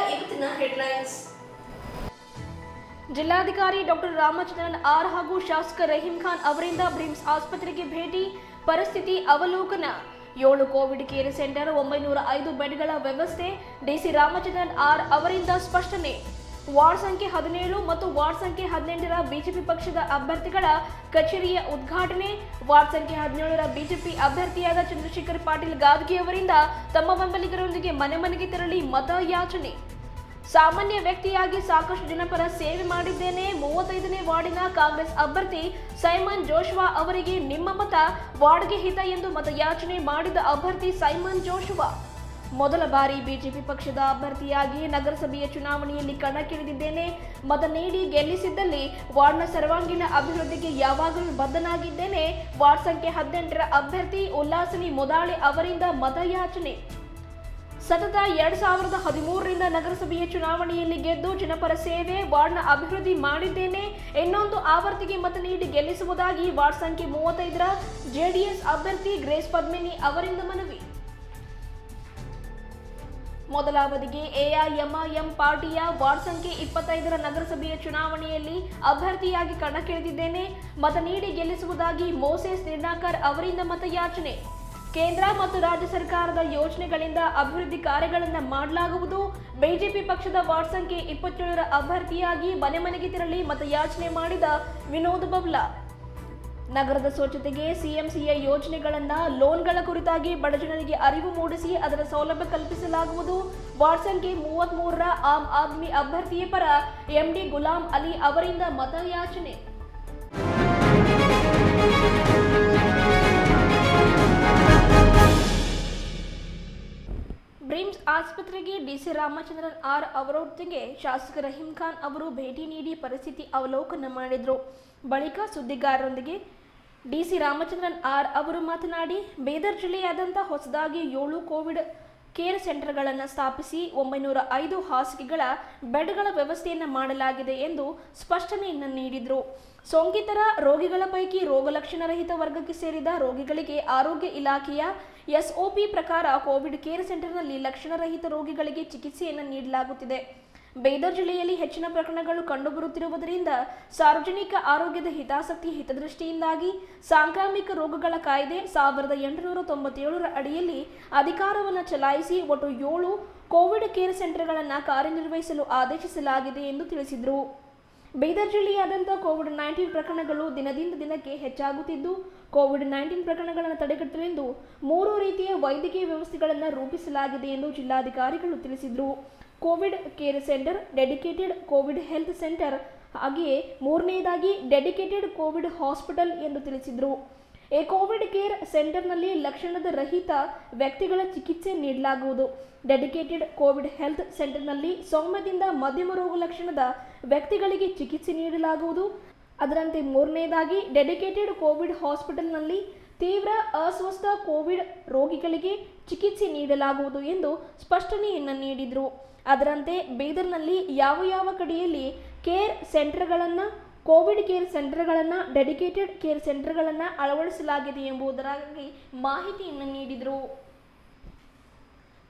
ಇವತ್ತಿನ ಹೆಡ್ಲೈನ್ಸ್. ಜಿಲ್ಲಾಧಿಕಾರಿ doctor Ramachandran R ಹಾಗೂ ಶಾಸಕ ರಹೀಂ ಖಾನ್ ಅವರಿಂದ ಬ್ರಿಮ್ಸ್ ಆಸ್ಪತ್ರೆಗೆ ಭೇಟಿ, ಪರಿಸ್ಥಿತಿ ಅವಲೋಕನ. 7 ಕೋವಿಡ್ ಕೇರ್ ಸೆಂಟರ್, 905 ಬೆಡ್ಗಳ ವ್ಯವಸ್ಥೆ. ಡಿಸಿ ರಾಮಚಂದ್ರನ್ ಆರ್ ಅವರಿಂದ ಸ್ಪಷ್ಟನೆ. ವಾರ್ಡ್ ಸಂಖ್ಯೆ 17 ಮತ್ತು ವಾರ್ಡ್ ಸಂಖ್ಯೆ 18ರ ಬಿಜೆಪಿ ಪಕ್ಷದ ಅಭ್ಯರ್ಥಿಗಳ ಕಚೇರಿಯ ಉದ್ಘಾಟನೆ. ವಾರ್ಡ್ ಸಂಖ್ಯೆ 17ರ ಬಿಜೆಪಿ ಅಭ್ಯರ್ಥಿಯಾದ ಚಂದ್ರಶೇಖರ್ ಪಾಟೀಲ್ ಗಾದ್ಗಿ ಅವರಿಂದ ತಮ್ಮ ಬೆಂಬಲಿಗರೊಂದಿಗೆ ಮನೆ ಮನೆಗೆ ತೆರಳಿ ಮತ ಯಾಚನೆ. ಸಾಮಾನ್ಯ ವ್ಯಕ್ತಿಯಾಗಿ ಸಾಕಷ್ಟು ಜನಪರ ಸೇವೆ ಮಾಡಿದ್ದೇನೆ. 35ನೇ ವಾರ್ಡಿನ ಕಾಂಗ್ರೆಸ್ ಅಭ್ಯರ್ಥಿ ಸೈಮನ್ ಜೋಶ್ವಾ ಅವರಿಗೆ ನಿಮ್ಮ ಮತ ವಾರ್ಡ್ಗೆ ಹಿತ ಎಂದು ಮತಯಾಚನೆ ಮಾಡಿದ ಅಭ್ಯರ್ಥಿ ಸೈಮನ್ ಜೋಶ್ವಾ. ಮೊದಲ ಬಾರಿ ಬಿಜೆಪಿ ಪಕ್ಷದ ಅಭ್ಯರ್ಥಿಯಾಗಿ ನಗರಸಭೆಯ ಚುನಾವಣೆಯಲ್ಲಿ ಕಣಕ್ಕಿಳಿದಿದ್ದೇನೆ. ಮತ ನೀಡಿ ಗೆಲ್ಲಿಸಿದ್ದಲ್ಲಿ ವಾರ್ಡ್ನ ಸರ್ವಾಂಗೀಣ ಅಭಿವೃದ್ಧಿಗೆ ಯಾವಾಗಲೂ ಬದ್ಧನಾಗಿದ್ದೇನೆ. ವಾರ್ಡ್ ಸಂಖ್ಯೆ 18ರ ಅಭ್ಯರ್ಥಿ ಉಲ್ಲಾಸಿನಿ ಮೊದಾಳೆ ಅವರಿಂದ ಮತಯಾಚನೆ. ಸತತ 2013ರಿಂದ ನಗರಸಭೆಯ ಚುನಾವಣೆಯಲ್ಲಿ ಗೆದ್ದು ಜನಪರ ಸೇವೆ, ವಾರ್ಡ್ನ ಅಭಿವೃದ್ಧಿ ಮಾಡಿದ್ದೇನೆ. ಇನ್ನೊಂದು ಆವರ್ತಿಗೆ ಮತ ನೀಡಿ ಗೆಲ್ಲಿಸುವುದಾಗಿ ವಾರ್ಡ್ ಸಂಖ್ಯೆ 35ರ ಜೆಡಿಎಸ್ ಅಭ್ಯರ್ಥಿ ಗ್ರೇಸ್ ಪದ್ಮಿನಿ ಅವರಿಂದ ಮನವಿ. ಮೊದಲ ಅವಧಿಗೆ ಎಐಎಂಐಎಂ ಪಾರ್ಟಿಯ ವಾರ್ಡ್ ಸಂಖ್ಯೆ 25ರ ನಗರಸಭೆಯ ಚುನಾವಣೆಯಲ್ಲಿ ಅಭ್ಯರ್ಥಿಯಾಗಿ ಕಣಕ್ಕಿಳಿದಿದ್ದೇನೆ. ಮತ ನೀಡಿ ಗೆಲ್ಲಿಸುವುದಾಗಿ ಮೋಸೆಸ್ ನಿರ್ನಾಕರ್ ಅವರಿಂದ ಮತಯಾಚನೆ. ಕೇಂದ್ರ ಮತ್ತು ರಾಜ್ಯ ಸರ್ಕಾರದ ಯೋಜನೆಗಳಿಂದ ಅಭಿವೃದ್ಧಿ ಕಾರ್ಯಗಳನ್ನು ಮಾಡಲಾಗುವುದು. ಬಿಜೆಪಿ ಪಕ್ಷದ ವಾರ್ಡ್ ಸಂಖ್ಯೆ 27ರ ಅಭ್ಯರ್ಥಿಯಾಗಿ ಮನೆ ಮನೆಗೆ ತೆರಳಿ ಮತಯಾಚನೆ ಮಾಡಿದ ವಿನೋದ್ ಬಬ್ಲಾ. ನಗರದ ಸ್ವಚ್ಛತೆಗೆ ಸಿಎಂಸಿಯ ಯೋಜನೆಗಳನ್ನ ಲೋನ್ಗಳ ಕುರಿತಾಗಿ ಬಡಜನರಿಗೆ ಅರಿವು ಮೂಡಿಸಿ ಅದರ ಸೌಲಭ್ಯ ಕಲ್ಪಿಸಲಾಗುವುದು. ವಾರ್ಡ್ ಸಂಖ್ಯೆ 33ರ ಆಮ್ ಆದ್ಮಿ ಅಭ್ಯರ್ಥಿಯ ಪರ ಎಂಡಿ ಗುಲಾಂ ಅಲಿ ಅವರಿಂದ ಮತಯಾಚನೆ. ಬ್ರಿಮ್ಸ್ ಆಸ್ಪತ್ರೆಗೆ ಡಿಸಿ ರಾಮಚಂದ್ರನ್ ಆರ್ ಅವರೊಂದಿಗೆ ಶಾಸಕ ರಹೀಂ ಖಾನ್ ಅವರು ಭೇಟಿ ನೀಡಿ ಪರಿಸ್ಥಿತಿ ಅವಲೋಕನ ಮಾಡಿದರು. ಬಳಿಕ ಸುದ್ದಿಗಾರರೊಂದಿಗೆ ಡಿಸಿ ರಾಮಚಂದ್ರನ್ ಆರ್ ಅವರು ಮಾತನಾಡಿ, ಬೀದರ್ ಜಿಲ್ಲೆಯಾದ್ಯಂತ ಹೊಸದಾಗಿ 7 ಕೋವಿಡ್ ಕೇರ್ ಸೆಂಟರ್ಗಳನ್ನು ಸ್ಥಾಪಿಸಿ 905 ಹಾಸಿಗೆಗಳ ಬೆಡ್ಗಳ ವ್ಯವಸ್ಥೆಯನ್ನು ಮಾಡಲಾಗಿದೆ ಎಂದು ಸ್ಪಷ್ಟನೆಯನ್ನು ನೀಡಿದರು. ಸೋಂಕಿತರ ರೋಗಿಗಳ ಪೈಕಿ ರೋಗಲಕ್ಷಣರಹಿತ ವರ್ಗಕ್ಕೆ ಸೇರಿದ ರೋಗಿಗಳಿಗೆ ಆರೋಗ್ಯ ಇಲಾಖೆಯ ಎಸ್ಒಪಿ ಪ್ರಕಾರ ಕೋವಿಡ್ ಕೇರ್ ಸೆಂಟರ್ನಲ್ಲಿ ಲಕ್ಷಣರಹಿತ ರೋಗಿಗಳಿಗೆ ಚಿಕಿತ್ಸೆಯನ್ನು ನೀಡಲಾಗುತ್ತಿದೆ. ಬೀದರ್ ಜಿಲ್ಲೆಯಲ್ಲಿ ಹೆಚ್ಚಿನ ಪ್ರಕರಣಗಳು ಕಂಡುಬರುತ್ತಿರುವುದರಿಂದ ಸಾರ್ವಜನಿಕ ಆರೋಗ್ಯದ ಹಿತದೃಷ್ಟಿಯಿಂದಾಗಿ ಸಾಂಕ್ರಾಮಿಕ ರೋಗಗಳ ಕಾಯ್ದೆ 1897ರ ಅಡಿಯಲ್ಲಿ ಅಧಿಕಾರವನ್ನು ಚಲಾಯಿಸಿ ಒಟ್ಟು 7 ಕೋವಿಡ್ ಕೇರ್ ಸೆಂಟರ್ಗಳನ್ನು ಕಾರ್ಯನಿರ್ವಹಿಸಲು ಆದೇಶಿಸಲಾಗಿದೆ ಎಂದು ತಿಳಿಸಿದರು. ಬೀದರ್ ಜಿಲ್ಲೆಯಾದ್ಯಂತ ಕೋವಿಡ್-19 ಪ್ರಕರಣಗಳು ದಿನದಿಂದ ದಿನಕ್ಕೆ ಹೆಚ್ಚಾಗುತ್ತಿದ್ದು, ಕೋವಿಡ್-19 ಪ್ರಕರಣಗಳನ್ನು ತಡೆಗಟ್ಟಲೆಂದು 3 ರೀತಿಯ ವೈದ್ಯಕೀಯ ವ್ಯವಸ್ಥೆಗಳನ್ನು ರೂಪಿಸಲಾಗಿದೆ ಎಂದು ಜಿಲ್ಲಾಧಿಕಾರಿಗಳು ತಿಳಿಸಿದರು. Covid care centre, dedicated Covid health centre, ಹಾಗೆಯೇ 3ನೇದಾಗಿ ಡೆಡಿಕೇಟೆಡ್ ಕೋವಿಡ್ ಹಾಸ್ಪಿಟಲ್ ಎಂದು ತಿಳಿಸಿದರು. ಈ ಕೋವಿಡ್ ಕೇರ್ ಸೆಂಟರ್ನಲ್ಲಿ ಲಕ್ಷಣದ ರಹಿತ ವ್ಯಕ್ತಿಗಳ ಚಿಕಿತ್ಸೆ ನೀಡಲಾಗುವುದು. ಡೆಡಿಕೇಟೆಡ್ ಕೋವಿಡ್ ಹೆಲ್ತ್ ಸೆಂಟರ್ನಲ್ಲಿ ಸೌಮ್ಯದಿಂದ ಮಧ್ಯಮ ರೋಗ ಲಕ್ಷಣದ ವ್ಯಕ್ತಿಗಳಿಗೆ ಚಿಕಿತ್ಸೆ ನೀಡಲಾಗುವುದು. ಅದರಂತೆ 3ನೇದಾಗಿ ಡೆಡಿಕೇಟೆಡ್ ಕೋವಿಡ್ ಹಾಸ್ಪಿಟಲ್ನಲ್ಲಿ ತೀವ್ರ ಅಸ್ವಸ್ಥ ಕೋವಿಡ್ ರೋಗಿಗಳಿಗೆ ಚಿಕಿತ್ಸೆ ನೀಡಲಾಗುವುದು ಎಂದು ಸ್ಪಷ್ಟನೆಯನ್ನು ನೀಡಿದರು. ಅದರಂತೆ ಬೀದರ್ನಲ್ಲಿ ಯಾವ ಕಡೆಯಲ್ಲಿ ಕೇರ್ ಸೆಂಟರ್ಗಳನ್ನು, ಕೋವಿಡ್ ಕೇರ್ ಸೆಂಟರ್ಗಳನ್ನು, ಡೆಡಿಕೇಟೆಡ್ ಕೇರ್ ಸೆಂಟರ್ಗಳನ್ನು ಅಳವಡಿಸಲಾಗಿದೆ ಎಂಬುದರಾಗಿ ಮಾಹಿತಿಯನ್ನು ನೀಡಿದರು.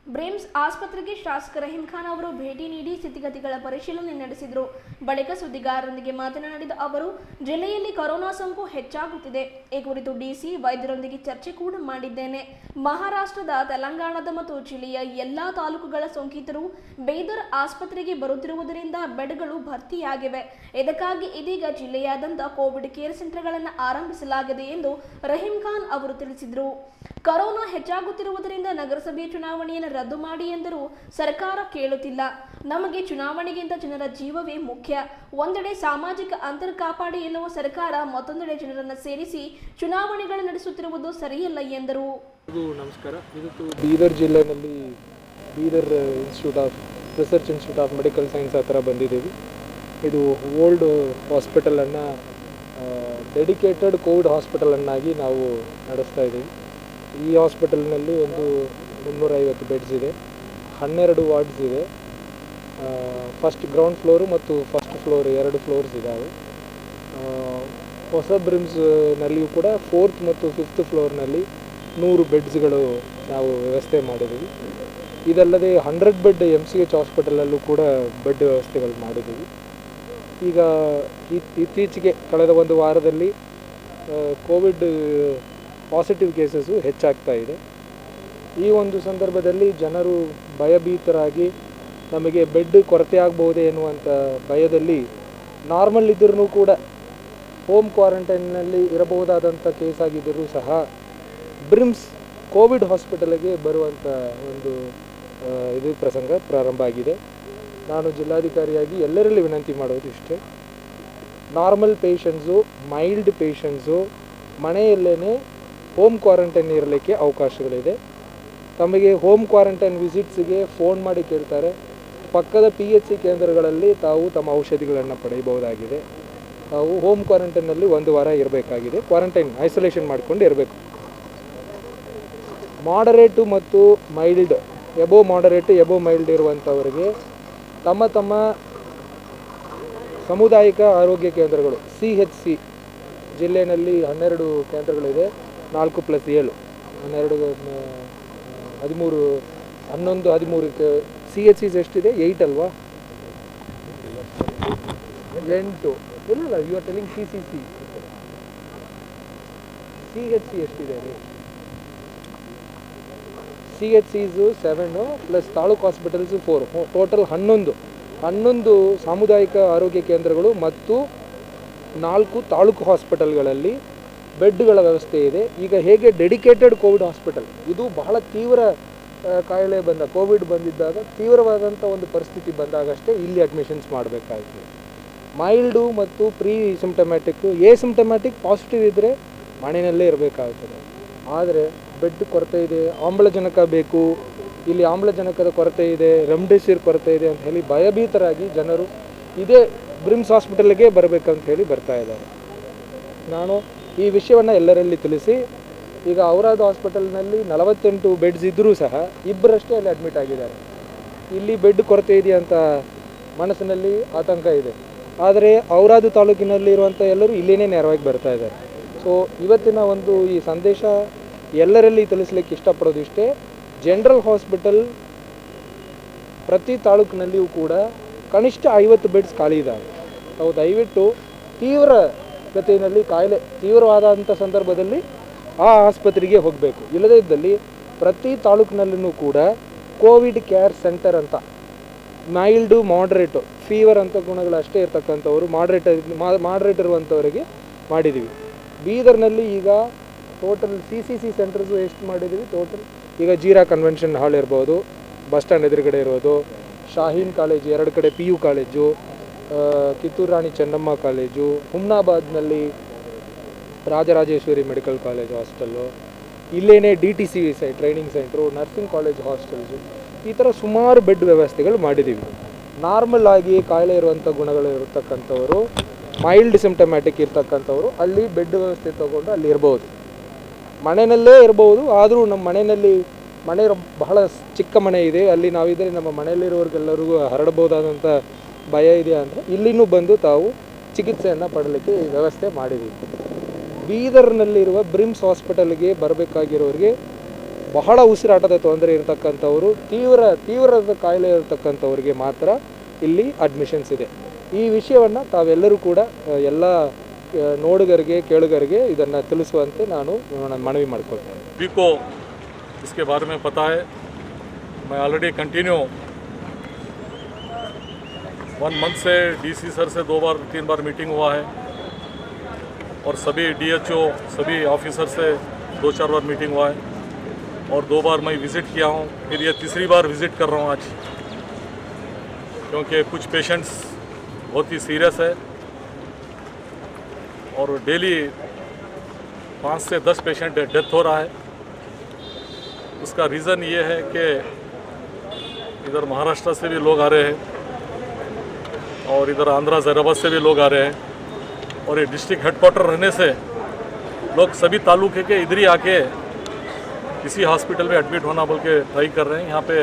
ಬ್ರಿಮ್ಸ್ ಆಸ್ಪತ್ರೆಗೆ ಶಾಸಕ ರಹೀಂ ಖಾನ್ ಅವರು ಭೇಟಿ ನೀಡಿ ಸ್ಥಿತಿಗತಿಗಳ ಪರಿಶೀಲನೆ ನಡೆಸಿದರು. ಬಳಿಕ ಸುದ್ದಿಗಾರರೊಂದಿಗೆ ಮಾತನಾಡಿದ ಅವರು, ಜಿಲ್ಲೆಯಲ್ಲಿ ಕೊರೋನಾ ಸೋಂಕು ಹೆಚ್ಚಾಗುತ್ತಿದೆ. ಈ ಕುರಿತು ಡಿಸಿ ವೈದ್ಯರೊಂದಿಗೆ ಚರ್ಚೆ ಕೂಡ ಮಾಡಿದ್ದೇನೆ. ಮಹಾರಾಷ್ಟ್ರದ, ತೆಲಂಗಾಣದ ಮತ್ತು ಜಿಲ್ಲೆಯ ಎಲ್ಲಾ ತಾಲೂಕುಗಳ ಸೋಂಕಿತರು ಬೀದರ್ ಆಸ್ಪತ್ರೆಗೆ ಬರುತ್ತಿರುವುದರಿಂದ ಬೆಡ್ಗಳು ಭರ್ತಿಯಾಗಿವೆ. ಇದಕ್ಕಾಗಿ ಇದೀಗ ಜಿಲ್ಲೆಯಾದ್ಯಂತ ಕೋವಿಡ್ ಕೇರ್ ಸೆಂಟರ್ಗಳನ್ನು ಆರಂಭಿಸಲಾಗಿದೆ ಎಂದು ರಹೀಂ ಖಾನ್ ಅವರು ತಿಳಿಸಿದರು. ಕೊರೋನಾ ಹೆಚ್ಚಾಗುತ್ತಿರುವುದರಿಂದ ನಗರಸಭೆಯ ಚುನಾವಣೆಯನ್ನು ರದ್ದು ಮಾಡಿ ಎಂದರೂ ಸರ್ಕಾರ ಕೇಳುತ್ತಿಲ್ಲ. ನಮಗೆ ಚುನಾವಣೆಗಿಂತ ಜನರ ಜೀವವೇ ಮುಖ್ಯ. ಒಂದೆಡೆ ಸಾಮಾಜಿಕ ಅಂತರ ಕಾಪಾಡಿ ಎನ್ನುವ ಸರ್ಕಾರ ಮತ್ತೊಂದೆಡೆ ಜನರನ್ನು ಸೇರಿಸಿ ಚುನಾವಣೆಗಳು ನಡೆಸುತ್ತಿರುವುದು ಸರಿಯಲ್ಲ ಎಂದರು. ನಮಸ್ಕಾರ. ಇದು ಬೀದರ್ ಜಿಲ್ಲೆಯಲ್ಲಿ Bidar research institute of medical science ಹತ್ರ ಬಂದಿದ್ದೀವಿ. ಇದು ಓಲ್ಡ್ ಹಾಸ್ಪಿಟಲನ್ನು ಡೆಡಿಕೇಟೆಡ್ ಕೋವಿಡ್ ಹಾಸ್ಪಿಟಲನ್ನಾಗಿ ನಾವು ನಡೆಸ್ತಾ ಇದ್ದೀವಿ. ಈ ಹಾಸ್ಪಿಟಲ್ನಲ್ಲಿ ಒಂದು 350 ಬೆಡ್ಸ್ ಇದೆ, 12 ವಾರ್ಡ್ಸ್ ಇದೆ. ಫಸ್ಟ್ ಗ್ರೌಂಡ್ ಫ್ಲೋರು ಮತ್ತು ಫಸ್ಟ್ ಫ್ಲೋರ್ 2 ಫ್ಲೋರ್ಸ್ ಇದ್ದಾವೆ. ಹೊಸ ಬ್ರಿಮ್ಸ್ನಲ್ಲಿಯೂ ಕೂಡ 4th ಮತ್ತು 5th ಫ್ಲೋರ್ನಲ್ಲಿ 100 ಬೆಡ್ಸ್ಗಳು ನಾವು ವ್ಯವಸ್ಥೆ ಮಾಡಿದ್ದೀವಿ. ಇದಲ್ಲದೆ 100 ಬೆಡ್ MCH ಹಾಸ್ಪಿಟಲಲ್ಲೂ ಕೂಡ ಬೆಡ್ ವ್ಯವಸ್ಥೆಗಳು ಮಾಡಿದ್ದೀವಿ. ಈಗ ಇತ್ತೀಚೆಗೆ ಕಳೆದ ಒಂದು ವಾರದಲ್ಲಿ ಕೋವಿಡ್ ಪಾಸಿಟಿವ್ ಕೇಸಸ್ಸು ಹೆಚ್ಚಾಗ್ತಾ ಇದೆ. ಈ ಒಂದು ಸಂದರ್ಭದಲ್ಲಿ ಜನರು ಭಯಭೀತರಾಗಿ ನಮಗೆ ಬೆಡ್ ಕೊರತೆ ಆಗಬಹುದೇ ಎನ್ನುವಂಥ ಭಯದಲ್ಲಿ ನಾರ್ಮಲ್ ಇದ್ದರೂ ಕೂಡ ಹೋಮ್ ಕ್ವಾರಂಟೈನ್ನಲ್ಲಿ ಇರಬಹುದಾದಂಥ ಕೇಸ್ ಆಗಿದ್ದರೂ ಸಹ ಬ್ರಿಮ್ಸ್ ಕೋವಿಡ್ ಹಾಸ್ಪಿಟಲ್ಗೆ ಬರುವಂಥ ಒಂದು ಇದು ಪ್ರಸಂಗ ಪ್ರಾರಂಭ ಆಗಿದೆ. ನಾನು ಜಿಲ್ಲಾಧಿಕಾರಿಯಾಗಿ ಎಲ್ಲರಲ್ಲಿ ವಿನಂತಿ ಮಾಡೋದು ಇಷ್ಟೇ, ನಾರ್ಮಲ್ ಪೇಷಂಟ್ಸು, ಮೈಲ್ಡ್ ಪೇಷಂಟ್ಸು ಮನೆಯಲ್ಲೇ ಹೋಮ್ ಕ್ವಾರಂಟೈನ್ ಇರಲಿಕ್ಕೆ ಅವಕಾಶಗಳಿದೆ. ತಮಗೆ ಹೋಮ್ ಕ್ವಾರಂಟೈನ್ ವಿಸಿಟ್ಸ್ಗೆ ಫೋನ್ ಮಾಡಿ ಕೇಳ್ತಾರೆ. ಪಕ್ಕದ PHC ಕೇಂದ್ರಗಳಲ್ಲಿ ತಾವು ತಮ್ಮ ಔಷಧಿಗಳನ್ನು ಪಡೆಯಬಹುದಾಗಿದೆ. ತಾವು ಹೋಮ್ ಕ್ವಾರಂಟೈನಲ್ಲಿ 1 ವಾರ ಇರಬೇಕಾಗಿದೆ. ಕ್ವಾರಂಟೈನ್ ಐಸೋಲೇಷನ್ ಮಾಡಿಕೊಂಡು ಇರಬೇಕು. ಮಾಡರೇಟು ಮತ್ತು ಮೈಲ್ಡ್, ಎಬೋ ಮಾಡರೇಟು ಎಬೋ ಮೈಲ್ಡ್ ಇರುವಂಥವರಿಗೆ ತಮ್ಮ ಸಾಮುದಾಯಿಕ ಆರೋಗ್ಯ ಕೇಂದ್ರಗಳು CHC ಜಿಲ್ಲೆಯಲ್ಲಿ 12 ಕೇಂದ್ರಗಳಿದೆ. 4+7 12 13 11 13 CHCs ಎಷ್ಟಿದೆ? 8 ಅಲ್ವಾ? 8 ಇಲ್ಲ, you are telling CCC. CHC ಎಷ್ಟಿದೆ ರೀ? CHCs 7 plus taluk hospitals 4, total 11 ಸಾಮುದಾಯಿಕ ಆರೋಗ್ಯ ಕೇಂದ್ರಗಳು ಮತ್ತು 4 ತಾಲೂಕು ಹಾಸ್ಪಿಟಲ್ಗಳಲ್ಲಿ ಬೆಡ್ಗಳ ವ್ಯವಸ್ಥೆ ಇದೆ. ಈಗ ಹೇಗೆ ಡೆಡಿಕೇಟೆಡ್ ಕೋವಿಡ್ ಹಾಸ್ಪಿಟಲ್, ಇದು ಬಹಳ ತೀವ್ರ ಕಾಯಿಲೆ ಕೋವಿಡ್ ಬಂದಿದ್ದಾಗ ತೀವ್ರವಾದಂಥ ಒಂದು ಪರಿಸ್ಥಿತಿ ಬಂದಾಗಷ್ಟೇ ಇಲ್ಲಿ ಅಡ್ಮಿಷನ್ಸ್ ಮಾಡಬೇಕಾಗ್ತದೆ. ಮೈಲ್ಡು ಮತ್ತು ಪ್ರೀ ಸಿಂಪ್ಟಮ್ಯಾಟಿಕ್ಕು, ಸಿಂಪ್ಟಮ್ಯಾಟಿಕ್ ಪಾಸಿಟಿವ್ ಇದ್ದರೆ ಮನೆಯಲ್ಲೇ ಇರಬೇಕಾಗ್ತದೆ. ಆದರೆ ಬೆಡ್ ಕೊರತೆ ಇದೆ, ಆಮ್ಲಜನಕ ಬೇಕು, ಇಲ್ಲಿ ಆಮ್ಲಜನಕದ ಕೊರತೆ ಇದೆ, ರೆಮ್ಡೆಸಿವಿರ್ ಕೊರತೆ ಇದೆ ಅಂತ ಹೇಳಿ ಭಯಭೀತರಾಗಿ ಜನರು ಇದೇ ಬ್ರಿಮ್ಸ್ ಹಾಸ್ಪಿಟಲ್ಗೆ ಬರಬೇಕಂತ ಹೇಳಿ ಬರ್ತಾ ಇದ್ದಾರೆ. ನಾನು ಈ ವಿಷಯವನ್ನು ಎಲ್ಲರಲ್ಲಿ ತಿಳಿಸಿ, ಈಗ ಔರಾದ್ ಹಾಸ್ಪಿಟಲ್ನಲ್ಲಿ 48 ಬೆಡ್ಸ್ ಇದ್ದರೂ ಸಹ 2 ಅಲ್ಲಿ ಅಡ್ಮಿಟ್ ಆಗಿದ್ದಾರೆ. ಇಲ್ಲಿ ಬೆಡ್ ಕೊರತೆ ಇದೆಯಂತ ಮನಸ್ಸಿನಲ್ಲಿ ಆತಂಕ ಇದೆ. ಆದರೆ ಔರಾದ್ ತಾಲೂಕಿನಲ್ಲಿ ಇರುವಂಥ ಎಲ್ಲರೂ ಇಲ್ಲಿನೇ ನೇರವಾಗಿ ಬರ್ತಾ ಇದ್ದಾರೆ. ಸೊ ಇವತ್ತಿನ ಒಂದು ಈ ಸಂದೇಶ ಎಲ್ಲರಲ್ಲಿ ತಿಳಿಸ್ಲಿಕ್ಕೆ ಇಷ್ಟಪಡೋದು ಇಷ್ಟೇ, ಜನರಲ್ ಹಾಸ್ಪಿಟಲ್ ಪ್ರತಿ ತಾಲೂಕಿನಲ್ಲಿಯೂ ಕೂಡ ಕನಿಷ್ಠ 50 ಬೆಡ್ಸ್ ಖಾಲಿ ಇದ್ದಾವೆ. ನಾವು ದಯವಿಟ್ಟು ತೀವ್ರ ಗತಿಯಲ್ಲಿ ಕಾಯಿಲೆ ತೀವ್ರವಾದಂಥ ಸಂದರ್ಭದಲ್ಲಿ ಆ ಆಸ್ಪತ್ರೆಗೆ ಹೋಗಬೇಕು. ಇಲ್ಲದೇ ಇದ್ದಲ್ಲಿ ಪ್ರತಿ ತಾಲೂಕಿನಲ್ಲೂ ಕೂಡ ಕೋವಿಡ್ ಕೇರ್ ಸೆಂಟರ್ ಅಂತ ಮೈಲ್ಡು ಮಾಡ್ರೇಟು ಫೀವರ್ ಅಂತ ಗುಣಗಳು ಅಷ್ಟೇ ಇರ್ತಕ್ಕಂಥವ್ರು ಮಾಡ್ರೇಟ್ ಇರುವಂಥವರಿಗೆ ಮಾಡಿದ್ದೀವಿ. ಬೀದರ್ನಲ್ಲಿ ಈಗ ಟೋಟಲ್ CCC ಸೆಂಟರ್ಸು ಎಷ್ಟು ಮಾಡಿದ್ದೀವಿ ಟೋಟಲ್, ಈಗ ಜೀರಾ ಕನ್ವೆನ್ಷನ್ ಹಾಲ್ ಇರ್ಬೋದು, ಬಸ್ ಸ್ಟ್ಯಾಂಡ್ ಎದುರುಗಡೆ ಇರೋದು, ಶಾಹೀನ್ ಕಾಲೇಜು 2 ಕಡೆ PU college, Kittur Rani Chennamma college, ಹುಮ್ನಾಬಾದ್ನಲ್ಲಿ ರಾಜರಾಜೇಶ್ವರಿ ಮೆಡಿಕಲ್ ಕಾಲೇಜ್ ಹಾಸ್ಟೆಲ್ಲು, ಇಲ್ಲೇನೇ DTC training centre, nursing college hostels, ಈ ಥರ ಸುಮಾರು ಬೆಡ್ ವ್ಯವಸ್ಥೆಗಳು ಮಾಡಿದ್ದೀವಿ. ನಾರ್ಮಲ್ ಆಗಿ ಕಾಯಿಲೆ ಇರುವಂಥ ಗುಣಗಳು ಇರತಕ್ಕಂಥವರು, ಮೈಲ್ಡ್ ಸಿಂಪ್ಟಮ್ಯಾಟಿಕ್ ಇರ್ತಕ್ಕಂಥವ್ರು ಅಲ್ಲಿ ಬೆಡ್ ವ್ಯವಸ್ಥೆ ತೊಗೊಂಡು ಅಲ್ಲಿ ಇರ್ಬೋದು, ಮನೆಯಲ್ಲೇ ಇರ್ಬೋದು. ಆದರೂ ನಮ್ಮ ಮನೆ ಬಹಳ ಚಿಕ್ಕ ಮನೆ ಇದೆ, ಅಲ್ಲಿ ನಾವಿದ್ದರೆ ನಮ್ಮ ಮನೆಯಲ್ಲಿರೋರಿಗೆಲ್ಲರಿಗೂ ಹರಡಬಹುದಾದಂಥ ಭಯ ಇದೆ ಅಂದರೆ ಇಲ್ಲಿನೂ ಬಂದು ತಾವು ಚಿಕಿತ್ಸೆಯನ್ನು ಪಡಲಿಕ್ಕೆ ವ್ಯವಸ್ಥೆ ಮಾಡಿದ್ದೀವಿ. ಬೀದರ್ನಲ್ಲಿರುವ ಬ್ರಿಮ್ಸ್ ಹಾಸ್ಪಿಟಲ್ಗೆ ಬರಬೇಕಾಗಿರೋರಿಗೆ ಬಹಳ ಉಸಿರಾಟದ ತೊಂದರೆ ಇರತಕ್ಕಂಥವರು, ತೀವ್ರದ ಕಾಯಿಲೆ ಇರತಕ್ಕಂಥವ್ರಿಗೆ ಮಾತ್ರ ಇಲ್ಲಿ ಅಡ್ಮಿಷನ್ಸ್ ಇದೆ. ಈ ವಿಷಯವನ್ನು ತಾವೆಲ್ಲರೂ ಕೂಡ ಎಲ್ಲ ನೋಡುಗರಿಗೆ ಕೇಳುಗರಿಗೆ ಇದನ್ನು ತಿಳಿಸುವಂತೆ ನಾನು ಮನವಿ ಮಾಡ್ಕೊಳ್ತೇನೆ. सभी को इसके बारे में पता है. मैं ऑलरेडी कंटिन्यू 1 मंथ से DC सर से 2-3 बार मीटिंग हुआ है और सभी DHO सभी ऑफिसर से 2-4 बार मीटिंग हुआ है और 2 बार मैं विज़िट किया हूँ. फिर ये तीसरी बार विज़िट कर रहा हूँ आज, क्योंकि कुछ पेशेंट्स बहुत ही सीरियस है और डेली 5 से 10 पेशेंट डेथ हो रहा है. उसका रीज़न ये है कि इधर महाराष्ट्र से भी लोग आ रहे हैं और इधर आंध्रा हैदराबाद से भी लोग आ रहे हैं और ये डिस्ट्रिक्ट हेडक्वार्टर रहने से लोग सभी तालुके के इधर ही आके इसी हॉस्पिटल में एडमिट होना बोल के ट्राई कर रहे हैं. यहाँ पे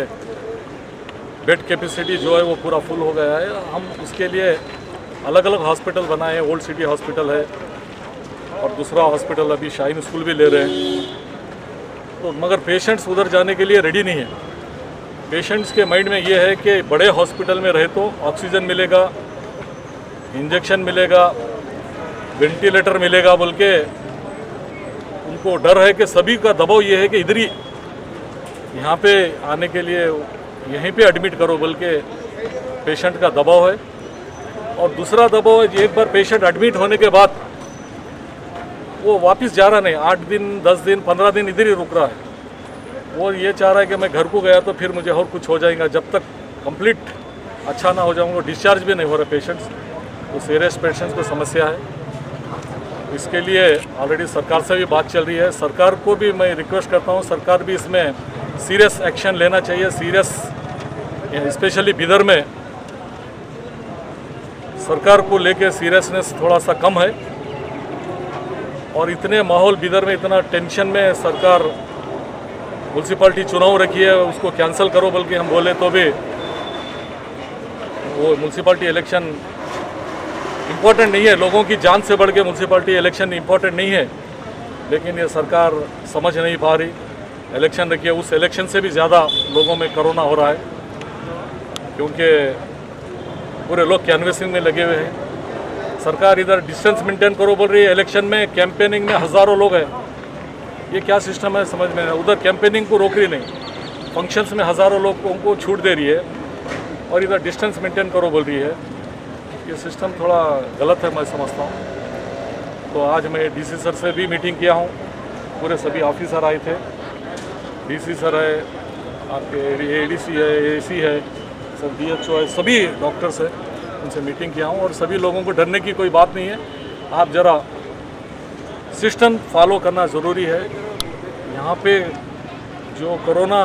बेड कैपेसिटी जो है वो पूरा फुल हो गया है. हम उसके लिए अलग अलग हॉस्पिटल बनाए हैं. ओल्ड सिटी हॉस्पिटल है और दूसरा हॉस्पिटल अभी शाहीन स्कूल भी ले रहे हैं. तो मगर पेशेंट्स उधर जाने के लिए रेडी नहीं है. पेशेंट्स के माइंड में ये है कि बड़े हॉस्पिटल में रहे तो ऑक्सीजन मिलेगा, इंजेक्शन मिलेगा, वेंटिलेटर मिलेगा बोल के उनको डर है कि सभी का दबाव ये है कि इधर ही यहाँ पे आने के लिए यहीं पे एडमिट करो बोल के पेशेंट का दबाव है। और दूसरा दबाव है, एक बार पेशेंट एडमिट होने के बाद वो वापस जा रहा नहीं, 8 दिन 10 दिन 15 दिन इधर ही रुक रहा है। वो ये चाह रहा है कि मैं घर को गया तो फिर मुझे और कुछ हो जाएगा, जब तक कंप्लीट अच्छा ना हो जाऊँगा डिस्चार्ज भी नहीं हो रहा पेशेंट्स। तो सीरियस पेशेंट्स को समस्या है। इसके लिए ऑलरेडी सरकार से भी बात चल रही है। सरकार को भी मैं रिक्वेस्ट करता हूँ, सरकार भी इसमें सीरियस एक्शन लेना चाहिए। सीरियस स्पेशली बिदर में सरकार को लेके सीरियसनेस थोड़ा सा कम है। और इतने माहौल बिदर में इतना टेंशन में सरकार म्यूनसिपाल्टी चुनाव रखी है, उसको कैंसिल करो बल्कि हम बोले तो भी वो म्यूनसिपाल्टी इलेक्शन इम्पोर्टेंट नहीं है। लोगों की जान से बढ़ के म्यूनसिपाल्टी इलेक्शन इम्पोर्टेंट नहीं है, लेकिन ये सरकार समझ नहीं पा रही। इलेक्शन रखी है, उस इलेक्शन से भी ज़्यादा लोगों में कोरोना हो रहा है, क्योंकि पूरे लोग कैनवेसिंग में लगे हुए हैं। सरकार इधर डिस्टेंस मेंटेन करो बोल रही है, इलेक्शन में कैंपेनिंग में हज़ारों लोग हैं। ये क्या सिस्टम है समझ में नहीं। उधर कैंपेनिंग को रोक रही नहीं, फंक्शंस में हज़ारों लोगों को छूट दे रही है और इधर डिस्टेंस मेंटेन करो बोल रही है। ये सिस्टम थोड़ा गलत है मैं समझता हूँ। तो आज मैं डीसी सर से भी मीटिंग किया हूँ, पूरे सभी ऑफिसर आए थे, डीसी सर है, आपके एडीसी है, एसी है, सर DHO है, सभी डॉक्टर्स हैं, उनसे मीटिंग किया हूँ। और सभी लोगों को डरने की कोई बात नहीं है, आप ज़रा सिस्टम फॉलो करना ज़रूरी है। यहाँ पे जो कोरोना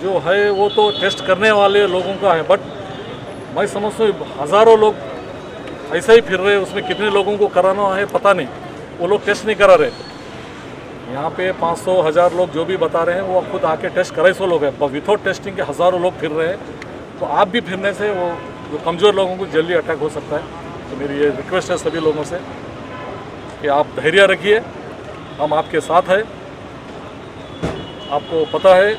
जो है वो तो टेस्ट करने वाले लोगों का है, बट मैं समझता हूँ हज़ारों लोग ऐसा ही फिर रहे, उसमें कितने लोगों को कराना है पता नहीं, वो लोग टेस्ट नहीं करा रहे। यहाँ पे 500 1000 लोग जो भी बता रहे हैं वो खुद आके टेस्ट कराए, 100 लोग हैं, विथआउट टेस्टिंग के हज़ारों लोग फिर रहे हैं। तो आप भी फिरने से वो जो कमज़ोर लोगों को जल्दी अटैक हो सकता है। तो मेरी ये रिक्वेस्ट है सभी लोगों से कि आप धैर्य रखिए, हम आपके साथ हैं। आपको पता है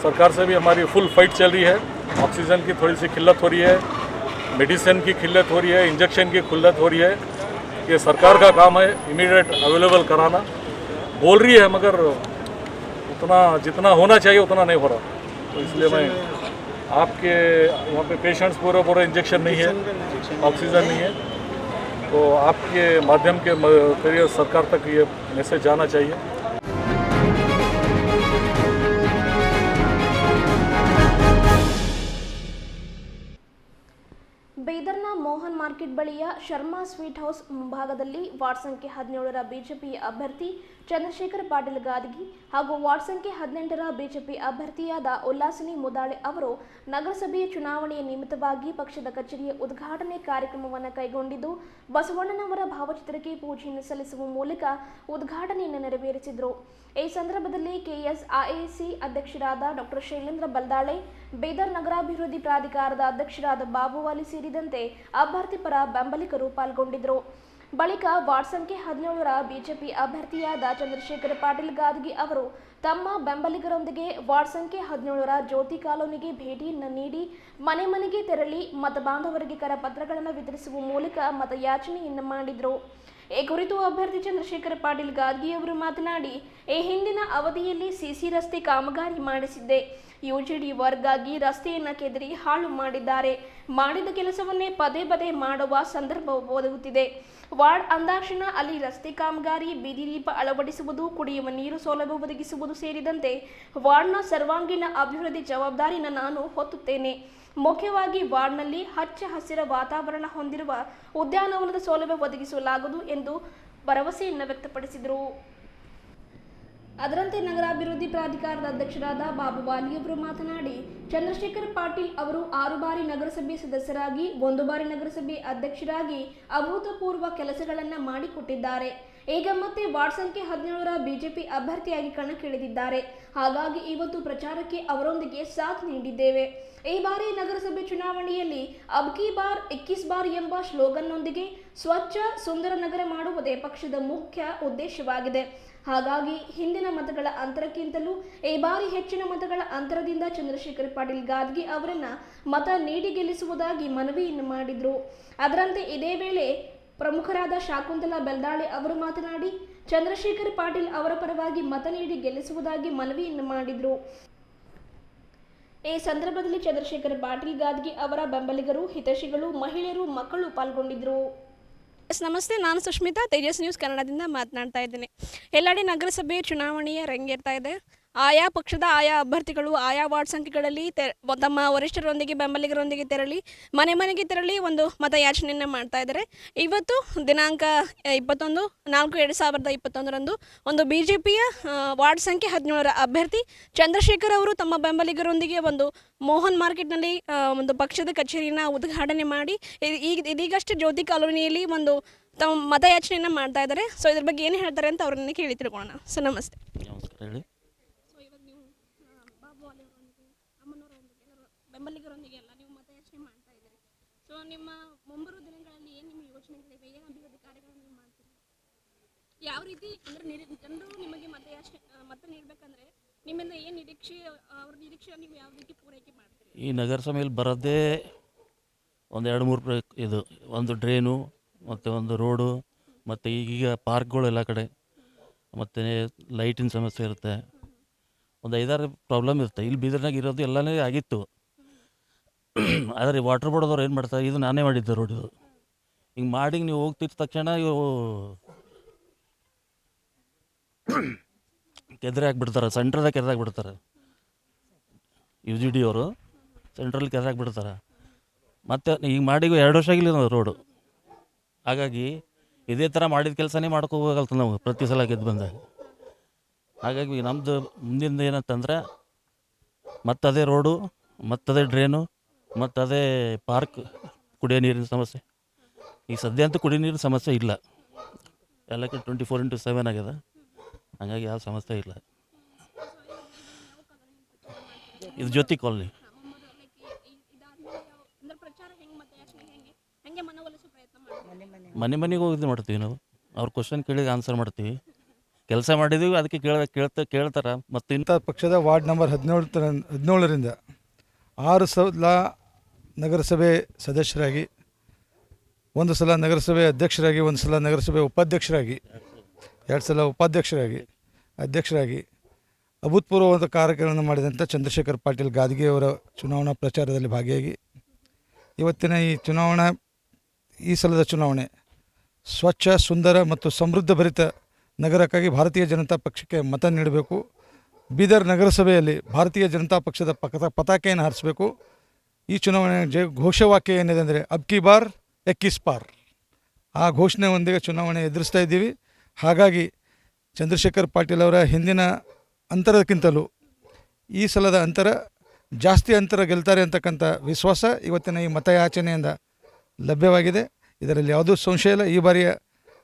सरकार से भी हमारी फुल फाइट चल रही है। ऑक्सीजन की थोड़ी सी किल्लत हो रही है, मेडिसिन की किल्लत हो रही है, इंजेक्शन की किल्लत हो रही है। ये सरकार का काम है इमीडिएट अवेलेबल कराना, बोल रही है, मगर उतना जितना होना चाहिए उतना नहीं हो रहा। तो इसलिए मैं आपके वहाँ पे पेशेंट्स पूरे इंजेक्शन नहीं है, ऑक्सीजन नहीं है, तो आपके माध्यम के जरिए सरकार तक ये मैसेज जाना चाहिए। ಬೀದರ್ನ ಮೋಹನ್ ಮಾರ್ಕೆಟ್ ಬಳಿಯ ಶರ್ಮಾ ಸ್ವೀಟ್ ಹೌಸ್ ಮುಂಭಾಗದಲ್ಲಿ ವಾರ್ಡ್ ಸಂಖ್ಯೆ 17ರ ಬಿಜೆಪಿ ಅಭ್ಯರ್ಥಿ ಚಂದ್ರಶೇಖರ್ ಪಾಟೀಲ್ ಗಾದಗಿ ಹಾಗೂ ವಾರ್ಡ್ ಸಂಖ್ಯೆ 18ರ ಬಿಜೆಪಿ ಅಭ್ಯರ್ಥಿಯಾದ ಉಲ್ಲಾಸಿನಿ ಮುದಾಳೆ ಅವರು ನಗರಸಭೆಯ ಚುನಾವಣೆಯ ನಿಮಿತ್ತವಾಗಿ ಪಕ್ಷದ ಕಚೇರಿಯ ಉದ್ಘಾಟನೆ ಕಾರ್ಯಕ್ರಮವನ್ನು ಕೈಗೊಂಡಿದ್ದು ಬಸವಣ್ಣನವರ ಭಾವಚಿತ್ರಕ್ಕೆ ಪೂಜೆಯನ್ನು ಸಲ್ಲಿಸುವ ಮೂಲಕ ಉದ್ಘಾಟನೆಯನ್ನು ನೆರವೇರಿಸಿದರು। ಈ ಸಂದರ್ಭದಲ್ಲಿ KSIAC ಅಧ್ಯಕ್ಷರಾದ ಡಾಕ್ಟರ್ ಶೈಲೇಂದ್ರ ಬಲ್ದಾಳೆ, ಬೀದರ್ ನಗರಾಭಿವೃದ್ಧಿ ಪ್ರಾಧಿಕಾರದ ಅಧ್ಯಕ್ಷರಾದ ಬಾಬುವಾಲಿ ಸೇರಿದಂತೆ ಅಭ್ಯರ್ಥಿ ಪರ ಬೆಂಬಲಿಗರು ಪಾಲ್ಗೊಂಡಿದ್ದರು। ಬಳಿಕ ವಾರ್ಡ್ ಸಂಖ್ಯೆ 17ರ ಬಿಜೆಪಿ ಅಭ್ಯರ್ಥಿಯಾದ ಚಂದ್ರಶೇಖರ್ ಪಾಟೀಲ್ ಗಾದಗಿ ಅವರು ತಮ್ಮ ಬೆಂಬಲಿಗರೊಂದಿಗೆ ವಾರ್ಡ್ ಸಂಖ್ಯೆ 17ರ ಜ್ಯೋತಿ ಕಾಲೋನಿಗೆ ಭೇಟಿಯನ್ನು ನೀಡಿ ಮನೆ ಮನೆಗೆ ತೆರಳಿ ಮತ ಬಾಂಧವರಿಗೆ ಕರಪತ್ರಗಳನ್ನು ವಿತರಿಸುವ ಮೂಲಕ ಮತಯಾಚನೆಯನ್ನು ಮಾಡಿದರು। ಈ ಕುರಿತು ಅಭ್ಯರ್ಥಿ ಚಂದ್ರಶೇಖರ್ ಪಾಟೀಲ್ ಗಾದಗಿ ಅವರು ಮಾತನಾಡಿ, ಈ ಹಿಂದಿನ ಅವಧಿಯಲ್ಲಿ ಸಿಸಿ ರಸ್ತೆ ಕಾಮಗಾರಿ ಮಾಡಿಸಿದ್ದೆ, UGD ವರ್ಗಾಗಿ ರಸ್ತೆಯನ್ನು ಕೆದರಿ ಹಾಳು ಮಾಡಿದ್ದಾರೆ, ಮಾಡಿದ ಕೆಲಸವನ್ನೇ ಪದೇ ಪದೇ ಮಾಡುವ ಸಂದರ್ಭ ಒದಗುತ್ತಿದೆ। ವಾರ್ಡ್ ಅಂದಾಕ್ಷಣ ಅಲ್ಲಿ ರಸ್ತೆ ಕಾಮಗಾರಿ, ಬೀದಿ ದೀಪ ಅಳವಡಿಸುವುದು, ಕುಡಿಯುವ ನೀರು ಸೌಲಭ್ಯ ಒದಗಿಸುವುದು ಸೇರಿದಂತೆ ವಾರ್ಡ್ನ ಸರ್ವಾಂಗೀಣ ಅಭಿವೃದ್ಧಿ ಜವಾಬ್ದಾರಿನ ನಾನು ಹೊತ್ತುತ್ತೇನೆ। ಮುಖ್ಯವಾಗಿ ವಾರ್ಡ್ನಲ್ಲಿ ಹಚ್ಚ ಹಸಿರ ವಾತಾವರಣ ಹೊಂದಿರುವ ಉದ್ಯಾನವನದ ಸೌಲಭ್ಯ ಒದಗಿಸಲಾಗುವುದು ಎಂದು ಭರವಸೆಯನ್ನು ವ್ಯಕ್ತಪಡಿಸಿದರು। ಅದರಂತೆ ನಗರಾಭಿವೃದ್ಧಿ ಪ್ರಾಧಿಕಾರದ ಅಧ್ಯಕ್ಷರಾದ ಬಾಬುವಾಲಿ ಅವರು ಮಾತನಾಡಿ, ಚಂದ್ರಶೇಖರ್ ಪಾಟೀಲ್ ಅವರು 6 ಬಾರಿ ನಗರಸಭೆ ಸದಸ್ಯರಾಗಿ 1 ಬಾರಿ ನಗರಸಭೆ ಅಧ್ಯಕ್ಷರಾಗಿ ಅಭೂತಪೂರ್ವ ಕೆಲಸಗಳನ್ನು ಮಾಡಿಕೊಟ್ಟಿದ್ದಾರೆ। ಈಗ ಮತ್ತೆ ವಾರ್ಡ್ ಸಂಖ್ಯೆ 17ರ ಬಿಜೆಪಿ ಅಭ್ಯರ್ಥಿಯಾಗಿ ಕಣಕ್ಕಿಳಿದಿದ್ದಾರೆ. ಹಾಗಾಗಿ ಇವತ್ತು ಪ್ರಚಾರಕ್ಕೆ ಅವರೊಂದಿಗೆ ಸಾಥ್ ನೀಡಿದ್ದೇವೆ. ಈ ಬಾರಿ ನಗರಸಭೆ ಚುನಾವಣೆಯಲ್ಲಿ ಅಬ್ ಕಿ ಬಾರ್ 21 ಬಾರ್ ಎಂಬ ಸ್ಲೋಗನ್ನೊಂದಿಗೆ ಸ್ವಚ್ಛ ಸುಂದರ ನಗರ ಮಾಡುವುದೇ ಪಕ್ಷದ ಮುಖ್ಯ ಉದ್ದೇಶವಾಗಿದೆ. ಹಾಗಾಗಿ ಹಿಂದಿನ ಮತಗಳ ಅಂತರಕ್ಕಿಂತಲೂ ಈ ಬಾರಿ ಹೆಚ್ಚಿನ ಮತಗಳ ಅಂತರದಿಂದ ಚಂದ್ರಶೇಖರ್ ಪಾಟೀಲ್ ಗಾದ್ಗೆ ಅವರನ್ನ ಮತ ನೀಡಿ ಗೆಲ್ಲಿಸುವುದಾಗಿ ಮನವಿಯನ್ನು ಮಾಡಿದರು. ಅದರಂತೆ ಇದೇ ವೇಳೆ ಪ್ರಮುಖರಾದ ಶಾಕುಂತಲಾ ಬೆಲ್ದಾಳೆ ಅವರು ಮಾತನಾಡಿ ಚಂದ್ರಶೇಖರ್ ಪಾಟೀಲ್ ಅವರ ಪರವಾಗಿ ಮತ ನೀಡಿ ಗೆಲ್ಲಿಸುವುದಾಗಿ ಮನವಿಯನ್ನು ಮಾಡಿದರು. ಈ ಸಂದರ್ಭದಲ್ಲಿ ಚಂದ್ರಶೇಖರ್ ಪಾಟೀಲ್ ಗಾದ್ಗೆ ಅವರ ಬೆಂಬಲಿಗರು, ಹಿತೈಷಿಗಳು, ಮಹಿಳೆಯರು, ಮಕ್ಕಳು ಪಾಲ್ಗೊಂಡಿದ್ದರು. ನಮಸ್ತೆ, ನಾನು ಸುಷ್ಮಿತಾ, ತೇಜಸ್ ನ್ಯೂಸ್ ಕನ್ನಡದಿಂದ ಮಾತನಾಡ್ತಾ ಇದ್ದೇನೆ. ಎಲ್ಲೆಡೆ ನಗರಸಭೆ ಚುನಾವಣೆಯ ರಂಗೇರ್ತಾ ಇದೆ. ಆಯಾ ಪಕ್ಷದ ಆಯಾ ಅಭ್ಯರ್ಥಿಗಳು ಆಯಾ ವಾರ್ಡ್ ಸಂಖ್ಯೆಗಳಲ್ಲಿ ತಮ್ಮ ವರಿಷ್ಠರೊಂದಿಗೆ ಬೆಂಬಲಿಗರೊಂದಿಗೆ ತೆರಳಿ ಮನೆ ಮನೆಗೆ ತೆರಳಿ ಒಂದು ಮತಯಾಚನೆಯನ್ನು ಮಾಡ್ತಾ ಇದ್ದಾರೆ. ಇವತ್ತು ದಿನಾಂಕ 21/4/2021 ಒಂದು ಬಿಜೆಪಿಯ ವಾರ್ಡ್ ಸಂಖ್ಯೆ 17ರ ಅಭ್ಯರ್ಥಿ ಚಂದ್ರಶೇಖರ್ ಅವರು ತಮ್ಮ ಬೆಂಬಲಿಗರೊಂದಿಗೆ ಒಂದು ಮೋಹನ್ ಮಾರ್ಕೆಟ್ನಲ್ಲಿ ಒಂದು ಪಕ್ಷದ ಕಚೇರಿನ ಉದ್ಘಾಟನೆ ಮಾಡಿ ಇದೀಗಷ್ಟೇ ಜ್ಯೋತಿ ಕಾಲೋನಿಯಲ್ಲಿ ಒಂದು ತಮ್ಮ ಮತಯಾಚನೆಯನ್ನು ಮಾಡ್ತಾ ಇದ್ದಾರೆ. ಸೊ ಇದ್ರ ಬಗ್ಗೆ ಏನು ಹೇಳ್ತಾರೆ ಅಂತ ಅವ್ರನ್ನ ಕೇಳಿ ತಿಳ್ಕೊಳ್ಳೋಣ. ಸೊ ನಮಸ್ತೆ. ಹೇಳಿ. ಬೆಂಬಲಿಗರೊಂದಿಗೆ ಎಲ್ಲ ನೀವು ಮತಯಾಚನೆ ಮಾಡ್ತಾ ಇದ್ದೀರಿ. ಸೊ ನಿಮ್ಮ ಮುಂಬರುವ ದಿನಗಳಲ್ಲಿ ಏನು ನಿಮ್ಮ ಯೋಚನೆಗಳಿವೆ, ಏನು ಅಭಿವೃದ್ಧಿ ಕಾರ್ಯಗಳನ್ನು ನೀವು ಮಾಡ್ತೀರಿ, ಯಾವ ರೀತಿ ಅಂದರೆ ಜನರು ನಿಮಗೆ ಮತ ನೀಡಬೇಕಂದ್ರೆ ನಿಮ್ಮಿಂದ ಏನು ನಿರೀಕ್ಷೆ, ಅವ್ರ ನಿರೀಕ್ಷೆ ನೀವು ಯಾವ ರೀತಿ ಪೂರೈಕೆ ಮಾಡ್ತೀರಿ? ಈ ನಗರಸಭೆಯಲ್ಲಿ ಬರೋದೇ ಒಂದು 2-3 ಇದು ಒಂದು ಡ್ರೈನು ಮತ್ತು ಒಂದು ರೋಡು ಮತ್ತು ಈಗೀಗ ಪಾರ್ಕ್ಗಳು ಎಲ್ಲ ಕಡೆ ಮತ್ತು ಲೈಟಿನ ಸಮಸ್ಯೆ ಇರುತ್ತೆ. ಒಂದು 5-6 ಪ್ರಾಬ್ಲಮ್ ಇರುತ್ತೆ. ಇಲ್ಲಿ ಬೀದರ್ನಾಗ ಇರೋದು ಎಲ್ಲನೇ ಆಗಿತ್ತು. ಆದರೆ ವಾಟರ್ ಬೋರ್ಡದವ್ರು ಏನು ಮಾಡ್ತಾರೆ, ಇದು ನಾನೇ ಮಾಡಿದ್ದೆ ರೋಡ್ ಇದು. ಹಿಂಗೆ ಮಾಡಿ ನೀವು ಹೋಗ್ತಿದ್ದ ತಕ್ಷಣ ಇವು ಕೆದ್ರೆ ಹಾಕ್ಬಿಡ್ತಾರೆ, ಸೆಂಟ್ರದಾಗ ಕೆರೆ ಹಾಕ್ಬಿಡ್ತಾರೆ. UGD ಅವರು ಸೆಂಟ್ರಲ್ಲಿ ಕೆರೆ ಹಾಕ್ಬಿಡ್ತಾರೆ. ಮತ್ತು ಈಗ ಮಾಡಿ 2 ವರ್ಷ ಆಗಿಲ್ಲ ರೋಡು. ಹಾಗಾಗಿ ಇದೇ ಥರ ಮಾಡಿದ ಕೆಲಸನೇ ಮಾಡ್ಕೋಬೇಕಲ್ತ ನಾವು ಪ್ರತಿ ಸಲ ಗೆದ್ದು ಬಂದಾಗ. ಹಾಗಾಗಿ ನಮ್ಮದು ಮುಂದಿನ ಏನಂತಂದರೆ ಮತ್ತದೇ ರೋಡು, ಮತ್ತದೇ ಡ್ರೈನು, ಮತ್ತದೇ ಪಾರ್ಕ್, ಕುಡಿಯೋ ನೀರಿನ ಸಮಸ್ಯೆ. ಈಗ ಸದ್ಯ ಅಂತೂ ಕುಡಿಯೋ ನೀರಿನ ಸಮಸ್ಯೆ ಇಲ್ಲ, ಎಲ್ಲಕ್ಕೆ 24/7 ಆಗ್ಯದ. ಹಾಗಾಗಿ ಯಾವ ಸಮಸ್ಯೆ ಇಲ್ಲ. ಇದು ಜ್ಯೋತಿ ಕಾಲೋನಿ. ಮನೆಗೆ ಹೋಗಿ ಮಾಡ್ತೀವಿ ನಾವು. ಅವ್ರ ಕ್ವಶನ್ ಕೇಳಿದ ಆನ್ಸರ್ ಮಾಡ್ತೀವಿ. ಕೆಲಸ ಮಾಡಿದ್ದೀವಿ, ಅದಕ್ಕೆ ಕೇಳ್ತಾರೆ. ಮತ್ತು ಇಂಥ ಪಕ್ಷದ ವಾರ್ಡ್ ನಂಬರ್ 17ರಿಂದ 6 ಸಲ ನಗರಸಭೆ ಸದಸ್ಯರಾಗಿ, 1 ಸಲ ನಗರಸಭೆ ಅಧ್ಯಕ್ಷರಾಗಿ, 1 ಸಲ ನಗರಸಭೆ ಉಪಾಧ್ಯಕ್ಷರಾಗಿ, 2 ಸಲ ಉಪಾಧ್ಯಕ್ಷರಾಗಿ, ಅಧ್ಯಕ್ಷರಾಗಿ ಅಭೂತಪೂರ್ವವಾದ ಕಾರ್ಯಗಳನ್ನು ಮಾಡಿದಂಥ ಚಂದ್ರಶೇಖರ್ ಪಾಟೀಲ್ ಗಾದ್ಗೆ ಅವರ ಚುನಾವಣಾ ಪ್ರಚಾರದಲ್ಲಿ ಭಾಗಿಯಾಗಿ ಇವತ್ತಿನ ಈ ಸಲದ ಚುನಾವಣೆ ಸ್ವಚ್ಛ, ಸುಂದರ ಮತ್ತು ಸಮೃದ್ಧ ಭರಿತ ನಗರಕ್ಕಾಗಿ ಭಾರತೀಯ ಜನತಾ ಪಕ್ಷಕ್ಕೆ ಮತ ನೀಡಬೇಕು. ಬೀದರ್ ನಗರಸಭೆಯಲ್ಲಿ ಭಾರತೀಯ ಜನತಾ ಪಕ್ಷದ ಪತಾಕೆಯನ್ನು ಹಾರಿಸಬೇಕು. ಈ ಚುನಾವಣೆ ಘೋಷವಾಕ್ಯ ಏನಿದೆ ಅಂದರೆ ಅಬ್ ಕಿ ಬಾರ್ 21 ಬಾರ್. ಆ ಘೋಷಣೆಯೊಂದಿಗೆ ಚುನಾವಣೆ ಎದುರಿಸ್ತಾ ಇದ್ದೀವಿ. ಹಾಗಾಗಿ ಚಂದ್ರಶೇಖರ್ ಪಾಟೀಲ್ ಅವರ ಹಿಂದಿನ ಅಂತರಕ್ಕಿಂತಲೂ ಈ ಸಲದ ಅಂತರ ಜಾಸ್ತಿ ಅಂತರ ಗೆಲ್ತಾರೆ ಅಂತಕ್ಕಂಥ ವಿಶ್ವಾಸ ಇವತ್ತಿನ ಈ ಮತಯಾಚನೆಯಿಂದ ಲಭ್ಯವಾಗಿದೆ. ಇದರಲ್ಲಿ ಯಾವುದೂ ಸಂಶಯ ಇಲ್ಲ. ಈ ಬಾರಿಯ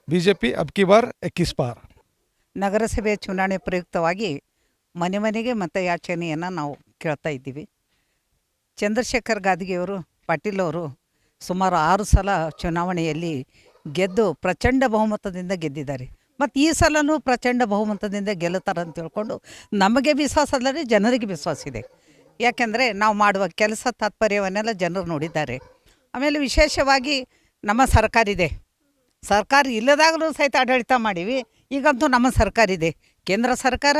BJP ಅಬ್ ಕಿ ಬಾರ್ 21 ಬಾರ್. ನಗರಸಭೆ ಚುನಾವಣೆ ಪ್ರಯುಕ್ತವಾಗಿ ಮನೆ ಮನೆಗೆ ಮತಯಾಚನೆಯನ್ನು ನಾವು ಕೇಳ್ತಾ ಇದ್ದೀವಿ. ಚಂದ್ರಶೇಖರ್ ಗಾದ್ಗೆಯವರು ಪಾಟೀಲ್ ಅವರು ಸುಮಾರು 6 ಸಲ ಚುನಾವಣೆಯಲ್ಲಿ ಗೆದ್ದು ಪ್ರಚಂಡ ಬಹುಮತದಿಂದ ಗೆದ್ದಿದ್ದಾರೆ. ಮತ್ತು ಈ ಸಲನೂ ಪ್ರಚಂಡ ಬಹುಮತದಿಂದ ಗೆಲ್ಲುತ್ತಾರೆ ಅಂತ ತಿಳ್ಕೊಂಡು ನಮಗೆ ವಿಶ್ವಾಸ ಅಲ್ಲದೆ ಜನರಿಗೆ ವಿಶ್ವಾಸ ಇದೆ. ಯಾಕೆಂದರೆ ನಾವು ಮಾಡುವ ಕೆಲಸ ತಾತ್ಪರ್ಯವನ್ನೆಲ್ಲ ಜನರು ನೋಡಿದ್ದಾರೆ. ಆಮೇಲೆ ವಿಶೇಷವಾಗಿ ನಮ್ಮ ಸರ್ಕಾರ ಇದೆ. ಸರ್ಕಾರ ಇಲ್ಲದಾಗಲೂ ಸಹಿತ ಆಡಳಿತ ಮಾಡೀವಿ. ಈಗಂತೂ ನಮ್ಮ ಸರ್ಕಾರ ಇದೆ. ಕೇಂದ್ರ ಸರ್ಕಾರ,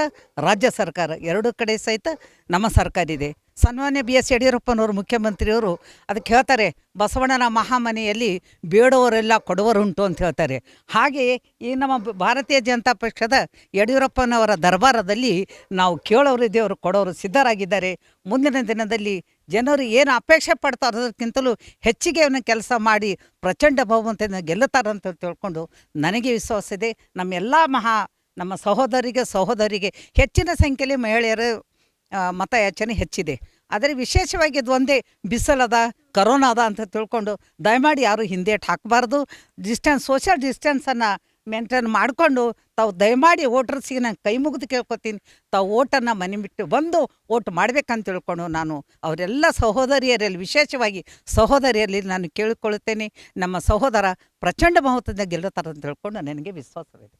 ರಾಜ್ಯ ಸರ್ಕಾರ 2 ಕಡೆ ಸಹಿತ ನಮ್ಮ ಸರ್ಕಾರ ಇದೆ. ಸನ್ಮಾನ್ಯ BS ಯಡಿಯೂರಪ್ಪನವರು ಮುಖ್ಯಮಂತ್ರಿಯವರು ಅದಕ್ಕೆ ಹೇಳ್ತಾರೆ, ಬಸವಣ್ಣನ ಮಹಾಮನೆಯಲ್ಲಿ ಬೇಡವರೆಲ್ಲ ಕೊಡುವರುಂಟು ಅಂತ ಹೇಳ್ತಾರೆ. ಹಾಗೆಯೇ ಈ ನಮ್ಮ ಭಾರತೀಯ ಜನತಾ ಪಕ್ಷದ ಯಡಿಯೂರಪ್ಪನವರ ದರ್ಬಾರದಲ್ಲಿ ನಾವು ಕೇಳೋರಿದ್ದೇವೆ, ಅವರು ಕೊಡೋರು ಸಿದ್ಧರಾಗಿದ್ದಾರೆ. ಮುಂದಿನ ದಿನದಲ್ಲಿ ಜನರು ಏನು ಅಪೇಕ್ಷೆ ಪಡ್ತಾರೋ ಅದಕ್ಕಿಂತಲೂ ಹೆಚ್ಚಿಗೆ ಅವನ್ನ ಕೆಲಸ ಮಾಡಿ ಪ್ರಚಂಡ ಬಹುಮತದಿಂದ ಗೆಲ್ಲುತ್ತಾರಂತ ತಿಳ್ಕೊಂಡು ನನಗೆ ವಿಶ್ವಾಸ ಇದೆ. ನಮ್ಮ ಸಹೋದರಿಗೆ ಹೆಚ್ಚಿನ ಸಂಖ್ಯೆಯಲ್ಲಿ ಮಹಿಳೆಯರ ಮತಯಾಚನೆ ಹೆಚ್ಚಿದೆ. ಆದರೆ ವಿಶೇಷವಾಗಿ ಇದು ಒಂದೇ ಬಿಸಿಲದ, ಕರೋನಾ ಅದ ಅಂತ ತಿಳ್ಕೊಂಡು ದಯಮಾಡಿ ಯಾರು ಹಿಂದೇಟು ಹಾಕಬಾರ್ದು. ಸೋಷಿಯಲ್ ಡಿಸ್ಟೆನ್ಸನ್ನು ಮೇಂಟೈನ್ ಮಾಡಿಕೊಂಡು ತಾವು ದಯಮಾಡಿ ವೋಟರ್ಸಿಗೆ ನಾನು ಕೈ ಮುಗಿದು ಕೇಳ್ಕೊತೀನಿ, ತಾವು ಓಟನ್ನು ಮನೆ ಬಿಟ್ಟು ಬಂದು ಓಟ್ ಮಾಡಬೇಕಂತ ತಿಳ್ಕೊಂಡು ನಾನು ಅವರೆಲ್ಲ ಸಹೋದರಿಯರಲ್ಲಿ, ವಿಶೇಷವಾಗಿ ಸಹೋದರಿಯರಲ್ಲಿ ನಾನು ಕೇಳಿಕೊಳ್ಳುತ್ತೇನೆ. ನಮ್ಮ ಸಹೋದರ ಪ್ರಚಂಡ ಬಹುಮತದಿಂದ ಗೆಲ್ಲುತ್ತಾರೆ ಅಂತ ತಿಳ್ಕೊಂಡು ನನಗೆ ವಿಶ್ವಾಸವಿದೆ.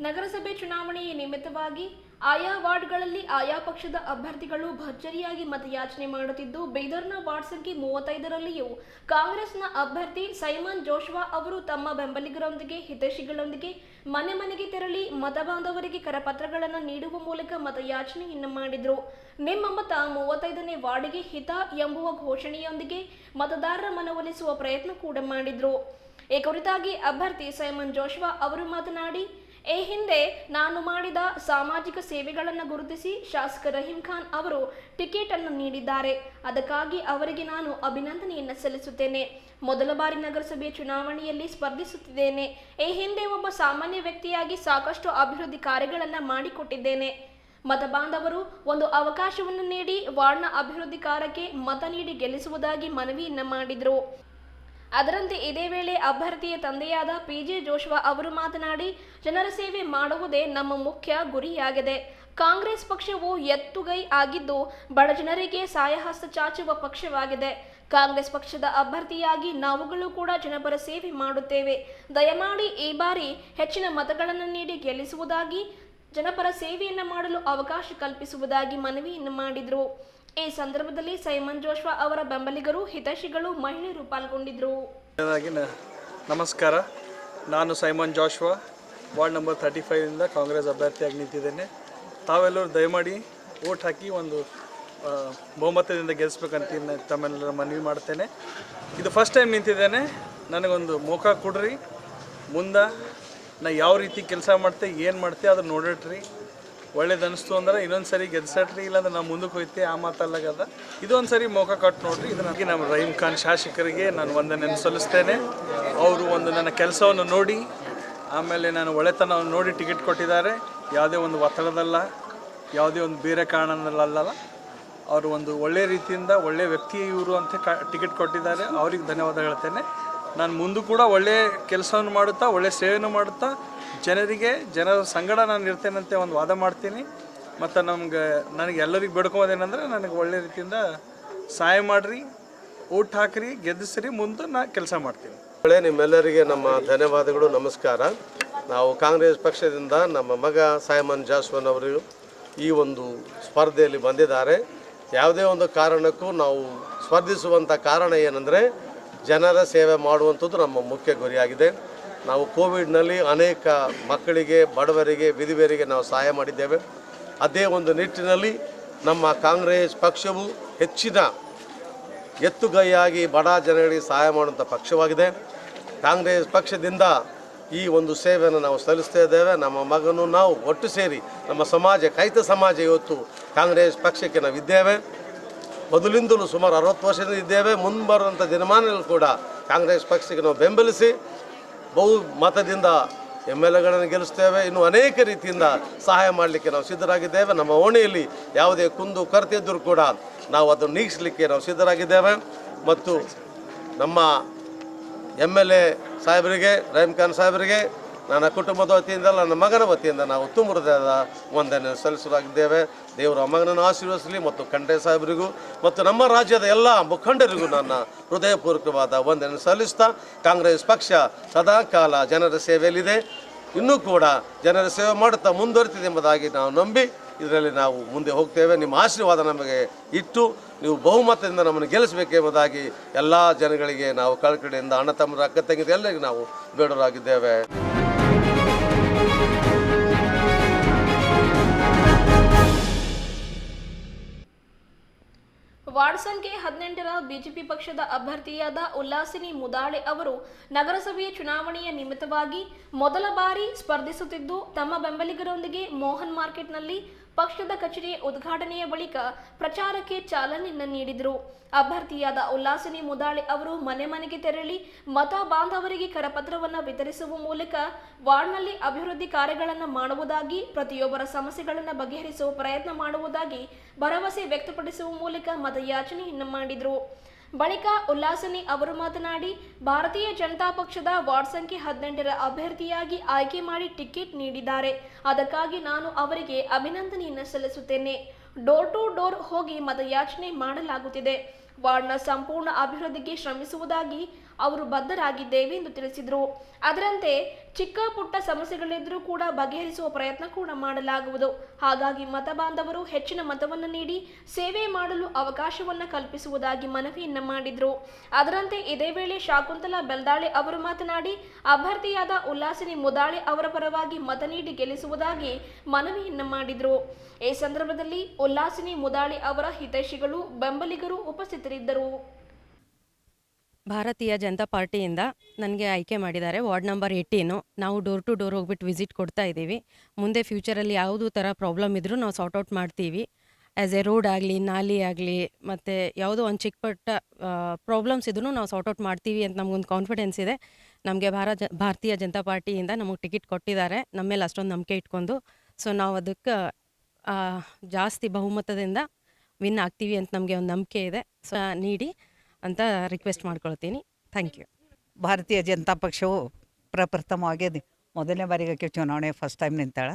ನಗರಸಭೆ ಚುನಾವಣೆಯ ನಿಮಿತ್ತವಾಗಿ ಆಯಾ ವಾರ್ಡ್ಗಳಲ್ಲಿ ಆಯಾ ಪಕ್ಷದ ಅಭ್ಯರ್ಥಿಗಳು ಭರ್ಜರಿಯಾಗಿ ಮತಯಾಚನೆ ಮಾಡುತ್ತಿದ್ದು, ಬೀದರ್ನ ವಾರ್ಡ್ ಸಂಖ್ಯೆ 35ರಲ್ಲಿಯೂ ಕಾಂಗ್ರೆಸ್ನ ಅಭ್ಯರ್ಥಿ ಸೈಮನ್ ಜೋಶ್ವಾ ಅವರು ತಮ್ಮ ಬೆಂಬಲಿಗರೊಂದಿಗೆ, ಹಿತೈಷಿಗಳೊಂದಿಗೆ ಮನೆ ಮನೆಗೆ ತೆರಳಿ ಮತ ಬಾಂಧವರಿಗೆ ಕರಪತ್ರಗಳನ್ನು ನೀಡುವ ಮೂಲಕ ಮತಯಾಚನೆಯನ್ನು ಮಾಡಿದರು. ನಿಮ್ಮ ಮತ 35ನೇ ವಾರ್ಡ್ಗೆ ಹಿತ ಎಂಬುವ ಘೋಷಣೆಯೊಂದಿಗೆ ಮತದಾರರ ಮನವೊಲಿಸುವ ಪ್ರಯತ್ನ ಕೂಡ ಮಾಡಿದರು. ಈ ಕುರಿತಾಗಿ ಅಭ್ಯರ್ಥಿ ಸೈಮನ್ ಜೋಶ್ವಾ ಅವರು ಮಾತನಾಡಿ, ಈ ಹಿಂದೆ ನಾನು ಮಾಡಿದ ಸಾಮಾಜಿಕ ಸೇವೆಗಳನ್ನು ಗುರುತಿಸಿ ಶಾಸಕ ರಹೀಂ ಖಾನ್ ಅವರು ಟಿಕೆಟ್ ಅನ್ನು ನೀಡಿದ್ದಾರೆ. ಅದಕ್ಕಾಗಿ ಅವರಿಗೆ ನಾನು ಅಭಿನಂದನೆಯನ್ನು ಸಲ್ಲಿಸುತ್ತೇನೆ. ಮೊದಲ ಬಾರಿ ನಗರಸಭೆ ಚುನಾವಣೆಯಲ್ಲಿ ಸ್ಪರ್ಧಿಸುತ್ತಿದ್ದೇನೆ. ಈ ಹಿಂದೆ ಒಬ್ಬ ಸಾಮಾನ್ಯ ವ್ಯಕ್ತಿಯಾಗಿ ಸಾಕಷ್ಟು ಅಭಿವೃದ್ಧಿ ಕಾರ್ಯಗಳನ್ನು ಮಾಡಿಕೊಟ್ಟಿದ್ದೇನೆ. ಮತ ಬಾಂಧವರು ಒಂದು ಅವಕಾಶವನ್ನು ನೀಡಿ ವಾರ್ಡ್ನ ಅಭಿವೃದ್ಧಿ ಕಾರ್ಯಕ್ಕೆ ಮತ ನೀಡಿ ಗೆಲ್ಲಿಸುವುದಾಗಿ ಮನವಿಯನ್ನು ಮಾಡಿದರು. ಅದರಂತೆ ಇದೇ ವೇಳೆ ಅಭ್ಯರ್ಥಿಯ ತಂದೆಯಾದ PJ ಜೋಶ್ವಾ ಅವರು ಮಾತನಾಡಿ, ಜನರ ಸೇವೆ ಮಾಡುವುದೇ ನಮ್ಮ ಮುಖ್ಯ ಗುರಿಯಾಗಿದೆ. ಕಾಂಗ್ರೆಸ್ ಪಕ್ಷವು ಎತ್ತುಗೈ ಆಗಿದ್ದು ಬಡ ಜನರಿಗೆ ಸಹಾಯಹಸ್ತ ಚಾಚುವ ಪಕ್ಷವಾಗಿದೆ. ಕಾಂಗ್ರೆಸ್ ಪಕ್ಷದ ಅಭ್ಯರ್ಥಿಯಾಗಿ ನಾವುಗಳು ಕೂಡ ಜನಪರ ಸೇವೆ ಮಾಡುತ್ತೇವೆ. ದಯಮಾಡಿ ಈ ಬಾರಿ ಹೆಚ್ಚಿನ ಮತಗಳನ್ನು ನೀಡಿ ಗೆಲ್ಲಿಸುವುದಾಗಿ, ಜನಪರ ಸೇವೆಯನ್ನು ಮಾಡಲು ಅವಕಾಶ ಕಲ್ಪಿಸುವುದಾಗಿ ಮನವಿಯನ್ನು ಮಾಡಿದರು. ಈ ಸಂದರ್ಭದಲ್ಲಿ ಸೈಮನ್ ಜೋಶ್ವಾ ಅವರ ಬೆಂಬಲಿಗರು, ಹಿತೈಷಿಗಳು, ಮಹಿಳೆಯರು ಪಾಲ್ಗೊಂಡಿದ್ದರು. ನಮಸ್ಕಾರ, ನಾನು ಸೈಮನ್ ಜೋಶ್ವಾ ವಾರ್ಡ್ ನಂಬರ್ 35ಇಂದ ಕಾಂಗ್ರೆಸ್ ಅಭ್ಯರ್ಥಿಯಾಗಿ ನಿಂತಿದ್ದೇನೆ. ತಾವೆಲ್ಲರೂ ದಯಮಾಡಿ ಓಟ್ ಹಾಕಿ ಒಂದು ಬಹುಮತದಿಂದ ಗೆಲ್ಲಿಸ್ಬೇಕಂತ ತಮ್ಮೆಲ್ಲರ ಮನವಿ ಮಾಡ್ತೇನೆ. ಇದು ಫಸ್ಟ್ ಟೈಮ್ ನಿಂತಿದ್ದೇನೆ, ನನಗೊಂದು ಮೌಕ ಕೊಡ್ರಿ. ಮುಂದೆ ನಾ ಯಾವ ರೀತಿ ಕೆಲಸ ಮಾಡ್ತೆ, ಏನು ಮಾಡ್ತೆ ಅದನ್ನು ನೋಡಿಟ್ರಿ. ಒಳ್ಳೇದು ಅನಿಸ್ತು ಅಂದ್ರೆ ಇನ್ನೊಂದು ಸರಿ ಗೆದ್ಸಟ್ರಿ, ಇಲ್ಲಾಂದ್ರೆ ನಾವು ಮುಂದಕ್ಕೆ ಹೋಯ್ತೆ ಆ ಮಾತಲ್ಲಾಗದ. ಇದೊಂದು ಸರಿ ಮೌಕ ಕೊಟ್ಟು ನೋಡ್ರಿ. ಇದನ್ನಾಗಿ ನಮ್ಮ ರಹೀಂ ಖಾನ್ ಶಾಸಕರಿಗೆ ನಾನು ವಂದನೆಯನ್ನು ಸಲ್ಲಿಸ್ತೇನೆ. ಅವರು ಒಂದು ನನ್ನ ಕೆಲಸವನ್ನು ನೋಡಿ, ಆಮೇಲೆ ನಾನು ಒಳ್ಳೆತನವನ್ನು ನೋಡಿ ಟಿಕೆಟ್ ಕೊಟ್ಟಿದ್ದಾರೆ. ಯಾವುದೇ ಒಂದು ಒತ್ತಡದಲ್ಲ, ಯಾವುದೇ ಒಂದು ಬೇರೆ ಕಾರಣದಲ್ಲ. ಅವರು ಒಂದು ಒಳ್ಳೆಯ ರೀತಿಯಿಂದ ಒಳ್ಳೆಯ ವ್ಯಕ್ತಿ ಇವರು ಅಂತ ಟಿಕೆಟ್ ಕೊಟ್ಟಿದ್ದಾರೆ. ಅವ್ರಿಗೆ ಧನ್ಯವಾದ ಹೇಳ್ತೇನೆ. ನಾನು ಮುಂದೂ ಕೂಡ ಒಳ್ಳೆಯ ಕೆಲಸವನ್ನು ಮಾಡುತ್ತಾ, ಒಳ್ಳೆಯ ಸೇವೆಯನ್ನು ಮಾಡುತ್ತಾ ಜನರ ಸಂಗಡ ನಾನು ಇರ್ತೇನಂತೆ ಒಂದು ವಾದ ಮಾಡ್ತೀನಿ. ಮತ್ತು ನನಗೆ ಎಲ್ಲರಿಗೆ ಬೇಡ್ಕೋದೇನೆಂದರೆ, ನನಗೆ ಒಳ್ಳೆ ರೀತಿಯಿಂದ ಸಹಾಯ ಮಾಡಿರಿ, ಓಟ್ ಹಾಕಿರಿ, ಗೆದ್ದಿಸ್ರಿ, ಮುಂದೆ ನಾನು ಕೆಲಸ ಮಾಡ್ತೀನಿ. ನಿಮ್ಮೆಲ್ಲರಿಗೆ ನಮ್ಮ ಧನ್ಯವಾದಗಳು, ನಮಸ್ಕಾರ. ನಾವು ಕಾಂಗ್ರೆಸ್ ಪಕ್ಷದಿಂದ ನಮ್ಮ ಮಗ ಸೈಮನ್ ಜಾಸ್ವಾನ್ ಅವರು ಈ ಒಂದು ಸ್ಪರ್ಧೆಯಲ್ಲಿ ಬಂದಿದ್ದಾರೆ. ಯಾವುದೇ ಒಂದು ಕಾರಣಕ್ಕೂ ನಾವು ಸ್ಪರ್ಧಿಸುವಂಥ ಕಾರಣ ಏನಂದರೆ, ಜನರ ಸೇವೆ ಮಾಡುವಂಥದ್ದು ನಮ್ಮ ಮುಖ್ಯ ಗುರಿಯಾಗಿದೆ. ನಾವು ಕೋವಿಡ್ನಲ್ಲಿ ಅನೇಕ ಮಕ್ಕಳಿಗೆ, ಬಡವರಿಗೆ, ವಿಧವೆಯರಿಗೆ ನಾವು ಸಹಾಯ ಮಾಡಿದ್ದೇವೆ. ಅದೇ ಒಂದು ನಿಟ್ಟಿನಲ್ಲಿ ನಮ್ಮ ಕಾಂಗ್ರೆಸ್ ಪಕ್ಷವು ಹೆಚ್ಚಿನ ಎತ್ತುಗೈಯಾಗಿ ಬಡ ಜನಗಳಿಗೆ ಸಹಾಯ ಮಾಡುವಂಥ ಪಕ್ಷವಾಗಿದೆ. ಕಾಂಗ್ರೆಸ್ ಪಕ್ಷದಿಂದ ಈ ಒಂದು ಸೇವೆಯನ್ನು ನಾವು ಸಲ್ಲಿಸ್ತಾ ಇದ್ದೇವೆ. ನಮ್ಮ ಮಗನು ನಾವು ಒಟ್ಟು ಸೇರಿ ನಮ್ಮ ಸಮಾಜ, ಕೈತ ಸಮಾಜ ಇವತ್ತು ಕಾಂಗ್ರೆಸ್ ಪಕ್ಷಕ್ಕೆ ನಾವು ಇದ್ದೇವೆ. ಮೊದಲಿಂದಲೂ ಸುಮಾರು 60 ವರ್ಷದಿಂದ ಇದ್ದೇವೆ. ಮುಂಬರುವಂಥ ದಿನಮಾನಗಳು ಕೂಡ ಕಾಂಗ್ರೆಸ್ ಪಕ್ಷಕ್ಕೆ ನಾವು ಬೆಂಬಲಿಸಿ ಬಹುಮತದಿಂದ MLAಗಳನ್ನು ಗೆಲ್ಲಿಸ್ತೇವೆ. ಇನ್ನು ಅನೇಕ ರೀತಿಯಿಂದ ಸಹಾಯ ಮಾಡಲಿಕ್ಕೆ ನಾವು ಸಿದ್ಧರಾಗಿದ್ದೇವೆ. ನಮ್ಮ ಓಣಿಯಲ್ಲಿ ಯಾವುದೇ ಕುಂದು ಕೊರತೆ ಇದ್ದರೂ ಕೂಡ ನಾವು ಅದನ್ನು ನೀಗಿಸಲಿಕ್ಕೆ ನಾವು ಸಿದ್ಧರಾಗಿದ್ದೇವೆ. ಮತ್ತು ನಮ್ಮ MLA ಸಾಹೇಬರಿಗೆ, ರಹೀಂ ಖಾನ್ ಸಾಹೇಬರಿಗೆ ನನ್ನ ಕುಟುಂಬದ ವತಿಯಿಂದ, ನನ್ನ ಮಗನ ವತಿಯಿಂದ ನಾವು ತುಂಬ ಹೃದಯದ ವಂದನೆ ಸಲ್ಲಿಸಲಾಗಿದ್ದೇವೆ. ದೇವರು ಆ ಮಗನನ್ನು ಆಶೀರ್ವದಿಸಲಿ. ಮತ್ತು ಖಂಡ್ರೆ ಸಾಹೇಬರಿಗೂ ಮತ್ತು ನಮ್ಮ ರಾಜ್ಯದ ಎಲ್ಲ ಮುಖಂಡರಿಗೂ ನನ್ನ ಹೃದಯಪೂರ್ವಕವಾದ ವಂದನೆ ಸಲ್ಲಿಸ್ತಾ, ಕಾಂಗ್ರೆಸ್ ಪಕ್ಷ ಸದಾ ಕಾಲ ಜನರ ಸೇವೆಯಲ್ಲಿದೆ, ಇನ್ನೂ ಕೂಡ ಜನರ ಸೇವೆ ಮಾಡುತ್ತಾ ಮುಂದುವರಿತಿದೆ ಎಂಬುದಾಗಿ ನಾವು ನಂಬಿ ಇದರಲ್ಲಿ ನಾವು ಮುಂದೆ ಹೋಗ್ತೇವೆ. ನಿಮ್ಮ ಆಶೀರ್ವಾದ ನಮಗೆ ಇಟ್ಟು ನೀವು ಬಹುಮತದಿಂದ ನಮ್ಮನ್ನು ಗೆಲ್ಲಿಸಬೇಕೆಂಬುದಾಗಿ ಎಲ್ಲ ಜನಗಳಿಗೆ ನಾವು ಕಳಕಳಿಯಿಂದ, ಅಣ್ಣ ತಮ್ಮರ, ಅಕ್ಕ ತಂಗಿದ ಎಲ್ಲರಿಗೂ ನಾವು ಬೇಡರಾಗಿದ್ದೇವೆ. ವಾರ್ಡ್ ವಾರ್ಡ್ ಸಂಖ್ಯೆ 18ರ ಬಿಜೆಪಿ ಪಕ್ಷದ ಅಭ್ಯರ್ಥಿಯಾದ ಉಲ್ಲಾಸಿನಿ ಮುದಾಳೆ ಅವರು ನಗರಸಭೆಯ ಚುನಾವಣೆಯ ನಿಮಿತ್ತವಾಗಿ ಮೊದಲ ಬಾರಿ ಸ್ಪರ್ಧಿಸುತ್ತಿದ್ದು, ತಮ್ಮ ಬೆಂಬಲಿಗರೊಂದಿಗೆ ಮೋಹನ್ ಮಾರ್ಕೆಟ್ನಲ್ಲಿ ಪಕ್ಷದ ಕಚೇರಿಯ ಉದ್ಘಾಟನೆಯ ಬಳಿಕ ಪ್ರಚಾರಕ್ಕೆ ಚಾಲನೆಯನ್ನು ನೀಡಿದರು. ಅಭ್ಯರ್ಥಿಯಾದ ಉಲ್ಲಾಸಿನಿ ಮುದಾಳೆ ಅವರು ಮನೆ ಮನೆಗೆ ತೆರಳಿ ಮತ ಬಾಂಧವರಿಗೆ ಕರಪತ್ರವನ್ನು ವಿತರಿಸುವ ಮೂಲಕ ವಾರ್ಡ್ನಲ್ಲಿ ಅಭಿವೃದ್ಧಿ ಕಾರ್ಯಗಳನ್ನು ಮಾಡುವುದಾಗಿ, ಪ್ರತಿಯೊಬ್ಬರ ಸಮಸ್ಯೆಗಳನ್ನು ಬಗೆಹರಿಸುವ ಪ್ರಯತ್ನ ಮಾಡುವುದಾಗಿ ಭರವಸೆ ವ್ಯಕ್ತಪಡಿಸುವ ಮೂಲಕ ಮತಯಾಚನೆಯನ್ನು ಮಾಡಿದರು. ಬಳಿಕ ಉಲ್ಲಾಸಿನಿ ಅವರು ಮಾತನಾಡಿ, ಭಾರತೀಯ ಜನತಾ ಪಕ್ಷದ ವಾರ್ಡ್ ಸಂಖ್ಯೆ 18ರ ಅಭ್ಯರ್ಥಿಯಾಗಿ ಆಯ್ಕೆ ಮಾಡಿ ಟಿಕೆಟ್ ನೀಡಿದ್ದಾರೆ. ಅದಕ್ಕಾಗಿ ನಾನು ಅವರಿಗೆ ಅಭಿನಂದನೆಯನ್ನು ಸಲ್ಲಿಸುತ್ತೇನೆ. ಡೋರ್ ಟು ಡೋರ್ ಹೋಗಿ ಮತಯಾಚನೆ ಮಾಡಲಾಗುತ್ತಿದೆ. ವಾರ್ಡ್ನ ಸಂಪೂರ್ಣ ಅಭಿವೃದ್ಧಿಗೆ ಶ್ರಮಿಸುವುದಾಗಿ ಅವರು ಬದ್ಧರಾಗಿದ್ದೇವೆ ಎಂದು ತಿಳಿಸಿದರು. ಅದರಂತೆ ಚಿಕ್ಕ ಪುಟ್ಟ ಸಮಸ್ಯೆಗಳಿದ್ದರೂ ಕೂಡ ಬಗೆಹರಿಸುವ ಪ್ರಯತ್ನ ಕೂಡ ಮಾಡಲಾಗುವುದು. ಹಾಗಾಗಿ ಮತ ಬಾಂಧವರು ಹೆಚ್ಚಿನ ಮತವನ್ನು ನೀಡಿ ಸೇವೆ ಮಾಡಲು ಅವಕಾಶವನ್ನು ಕಲ್ಪಿಸುವುದಾಗಿ ಮನವಿಯನ್ನು ಮಾಡಿದರು. ಅದರಂತೆ ಇದೇ ವೇಳೆ ಶಾಕುಂತಲಾ ಬೆಲ್ದಾಳೆ ಅವರು ಮಾತನಾಡಿ, ಅಭ್ಯರ್ಥಿಯಾದ ಉಲ್ಲಾಸಿನಿ ಮುದಾಳೆ ಅವರ ಪರವಾಗಿ ಮತ ನೀಡಿ ಗೆಲ್ಲಿಸುವುದಾಗಿ ಮನವಿಯನ್ನು ಮಾಡಿದರು. ಈ ಸಂದರ್ಭದಲ್ಲಿ ಉಲ್ಲಾಸಿನಿ ಮುದಾಳೆ ಅವರ ಹಿತೈಷಿಗಳು, ಬೆಂಬಲಿಗರು ಉಪಸ್ಥಿತರಿದ್ದರು. ಭಾರತೀಯ ಜನತಾ ಪಾರ್ಟಿಯಿಂದ ನನಗೆ ಆಯ್ಕೆ ಮಾಡಿದ್ದಾರೆ. Ward number 18. ನಾವು ಡೋರ್ ಟು ಡೋರ್ ಹೋಗ್ಬಿಟ್ಟು ವಿಸಿಟ್ ಕೊಡ್ತಾ ಇದ್ದೀವಿ. ಮುಂದೆ ಫ್ಯೂಚರಲ್ಲಿ ಯಾವುದೂ ಥರ ಪ್ರಾಬ್ಲಮ್ ಇದ್ದರೂ ನಾವು ಸಾರ್ಟ್ ಔಟ್ ಮಾಡ್ತೀವಿ. ಆ್ಯಸ್ ಎ ರೋಡ್ ಆಗಲಿ, ನಾಲಿ ಆಗಲಿ, ಮತ್ತು ಯಾವುದೋ ಒಂದು ಚಿಕ್ಕ ಪುಟ್ಟ ಪ್ರಾಬ್ಲಮ್ಸ್ ಇದ್ರೂ ನಾವು ಸಾರ್ಟ್ ಔಟ್ ಮಾಡ್ತೀವಿ ಅಂತ ನಮಗೊಂದು ಕಾನ್ಫಿಡೆನ್ಸ್ ಇದೆ. ನಮಗೆ ಭಾರತೀಯ ಜನತಾ ಪಾರ್ಟಿಯಿಂದ ನಮಗೆ ಟಿಕೆಟ್ ಕೊಟ್ಟಿದ್ದಾರೆ, ನಮ್ಮ ಮೇಲೆ ಅಷ್ಟೊಂದು ನಂಬಿಕೆ ಇಟ್ಕೊಂಡು. ಸೊ ನಾವು ಅದಕ್ಕೆ ಜಾಸ್ತಿ ಬಹುಮತದಿಂದ ವಿನ್ ಆಗ್ತೀವಿ ಅಂತ ನಮಗೆ ಒಂದು ನಂಬಿಕೆ ಇದೆ. ಸೊ ನೀಡಿ ಅಂತ ರಿಕ್ವೆಸ್ಟ್ ಮಾಡ್ಕೊಳ್ತೀನಿ. Thank you. ಭಾರತೀಯ ಜನತಾ ಪಕ್ಷವು ಪ್ರಪ್ರಥಮವಾಗಿ ಮೊದಲನೇ ಬಾರಿಗೆ ಚುನಾವಣೆ ಫಸ್ಟ್ ಟೈಮ್ ನಿಂತಾಳ.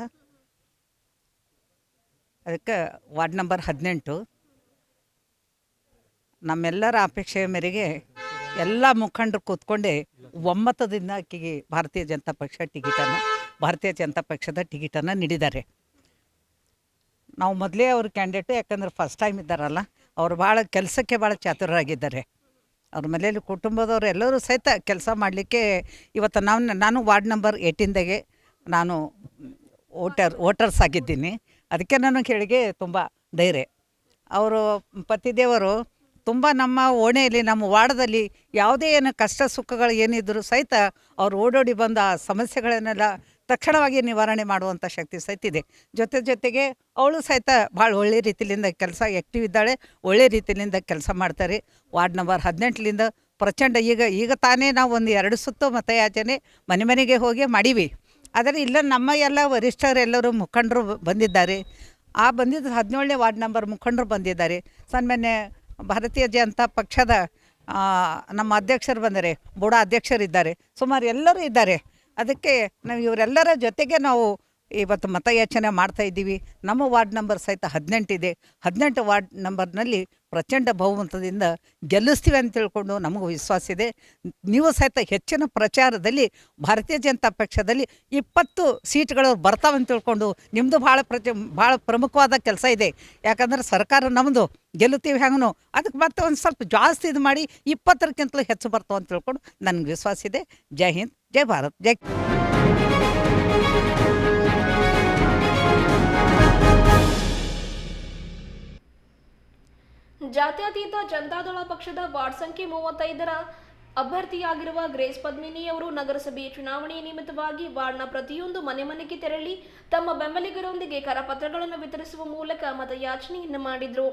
ಅದಕ್ಕೆ ವಾರ್ಡ್ ನಂಬರ್ 18 ನಮ್ಮೆಲ್ಲರ ಅಪೇಕ್ಷೆಯ ಮೇರೆಗೆ ಎಲ್ಲ ಮುಖಂಡರು ಕೂತ್ಕೊಂಡೆ ಒಮ್ಮತದಿಂದ ಆಕೆಗೆ ಭಾರತೀಯ ಜನತಾ ಪಕ್ಷದ ಟಿಕೆಟನ್ನು ನೀಡಿದ್ದಾರೆ. ನಾವು ಮೊದಲೇ ಅವ್ರ ಕ್ಯಾಂಡಿಡೇಟು, ಯಾಕಂದ್ರೆ ಫಸ್ಟ್ ಟೈಮ್ ಇದ್ದಾರಲ್ಲ, ಅವರು ಭಾಳ ಕೆಲಸಕ್ಕೆ ಭಾಳ ಚಾತುರರಾಗಿದ್ದಾರೆ. ಅವ್ರ ಮನೆಯಲ್ಲಿ ಕುಟುಂಬದವ್ರು ಎಲ್ಲರೂ ಸಹಿತ ಕೆಲಸ ಮಾಡಲಿಕ್ಕೆ ಇವತ್ತು ನಾನು ವಾರ್ಡ್ ನಂಬರ್ 18ದಾಗೆ ನಾನು ವೋಟರ್ಸ್ ಆಗಿದ್ದೀನಿ. ಅದಕ್ಕೆ ನನಗೆ ಹೇಳಿಗೆ ತುಂಬ ಧೈರ್ಯ. ಅವರು ಪತಿದೇವರು ತುಂಬ ನಮ್ಮ ಓಣೆಯಲ್ಲಿ, ನಮ್ಮ ವಾರ್ಡದಲ್ಲಿ ಯಾವುದೇ ಏನು ಕಷ್ಟ ಸುಖಗಳು ಏನಿದ್ದರೂ ಸಹಿತ ಅವ್ರು ಓಡೋಡಿ ಬಂದ ಆ ಸಮಸ್ಯೆಗಳನ್ನೆಲ್ಲ ತಕ್ಷಣವಾಗಿ ನಿವಾರಣೆ ಮಾಡುವಂಥ ಶಕ್ತಿ ಸಹಿತ ಇದೆ. ಜೊತೆಗೆ ಅವಳು ಸಹಿತ ಭಾಳ ಒಳ್ಳೆ ರೀತಿಯಿಂದ ಕೆಲಸ ಆ್ಯಕ್ಟಿವ್ ಇದ್ದಾಳೆ, ಒಳ್ಳೆ ರೀತಿಯಿಂದ ಕೆಲಸ ಮಾಡ್ತಾರೆ. ವಾರ್ಡ್ ನಂಬರ್ 18ಲಿಂದ ಪ್ರಚಂಡ ಈಗ ತಾನೇ ನಾವು ಒಂದು 2 ಸುತ್ತು ಮತಯಾಚನೆ ಮನೆಗೆ ಹೋಗಿ ಮಾಡೀವಿ. ಆದರೆ ಇಲ್ಲ ನಮ್ಮ ಎಲ್ಲ ವರಿಷ್ಠರೆಲ್ಲರೂ ಮುಖಂಡರು ಬಂದಿದ್ದಾರೆ. ಆ ಬಂದಿದ್ದು 17ನೇ ವಾರ್ಡ್ ನಂಬರ್ ಮುಖಂಡರು ಬಂದಿದ್ದಾರೆ. ಸನ್ಮಾನ್ಯ ಭಾರತೀಯ ಜನತಾ ಪಕ್ಷದ ನಮ್ಮ ಅಧ್ಯಕ್ಷರು ಬಂದರೆ, ಬುಡ ಅಧ್ಯಕ್ಷರಿದ್ದಾರೆ, ಸುಮಾರು ಎಲ್ಲರೂ ಇದ್ದಾರೆ. ಅದಕ್ಕೆ ನಾವು ಇವರೆಲ್ಲರ ಜೊತೆಗೆ ನಾವು ಇವತ್ತು ಮತಯಾಚನೆ ಮಾಡ್ತಾ ಇದ್ದೀವಿ. ನಮ್ಮ ವಾರ್ಡ್ ನಂಬರ್ ಸಹಿತ 18 ಇದೆ. 18 ವಾರ್ಡ್ ನಂಬರ್ನಲ್ಲಿ ಪ್ರಚಂಡ ಬಹುಮತದಿಂದ ಗೆಲ್ಲಿಸ್ತೀವಿ ಅಂತ ತಿಳ್ಕೊಂಡು ನಮಗೂ ವಿಶ್ವಾಸ ಇದೆ. ನೀವು ಸಹಿತ ಹೆಚ್ಚಿನ ಪ್ರಚಾರದಲ್ಲಿ ಭಾರತೀಯ ಜನತಾ ಪಕ್ಷದಲ್ಲಿ 20 ಸೀಟ್ಗಳು ಬರ್ತಾವಂತ ತಿಳ್ಕೊಂಡು ನಿಮ್ಮದು ಭಾಳ ಪ್ರಮುಖವಾದ ಕೆಲಸ ಇದೆ. ಯಾಕಂದ್ರೆ ಸರ್ಕಾರ ನಮ್ಮದು ಗೆಲ್ಲುತ್ತೀವಿ ಹೆಂಗೂ, ಅದಕ್ಕೆ ಮತ್ತೆ ಒಂದು ಸ್ವಲ್ಪ ಜಾಸ್ತಿ ಇದು ಮಾಡಿ 20ಕ್ಕಿಂತಲೂ ಹೆಚ್ಚು ಬರ್ತಾವೆ ಅಂತ ತಿಳ್ಕೊಂಡು ನನಗೆ ವಿಶ್ವಾಸ ಇದೆ. ಜೈ ಹಿಂದ್, ಜೈ ಭಾರತ್, ಜೈ. ಜಾತ್ಯತೀತ ಜನತಾದಳ ಪಕ್ಷದ ವಾರ್ಡ್ ಸಂಖ್ಯೆ 35ರ ಅಭ್ಯರ್ಥಿಯಾಗಿರುವ ಗ್ರೇಸ್ ಪದ್ಮಿನಿ ಅವರು ನಗರಸಭೆಯ ಚುನಾವಣೆಯ ನಿಮಿತ್ತವಾಗಿ ವಾರ್ಡ್ನ ಪ್ರತಿಯೊಂದು ಮನೆಗೆ ತೆರಳಿ ತಮ್ಮ ಬೆಂಬಲಿಗರೊಂದಿಗೆ ಕರಪತ್ರಗಳನ್ನು ವಿತರಿಸುವ ಮೂಲಕ ಮತಯಾಚನೆಯನ್ನು ಮಾಡಿದರು.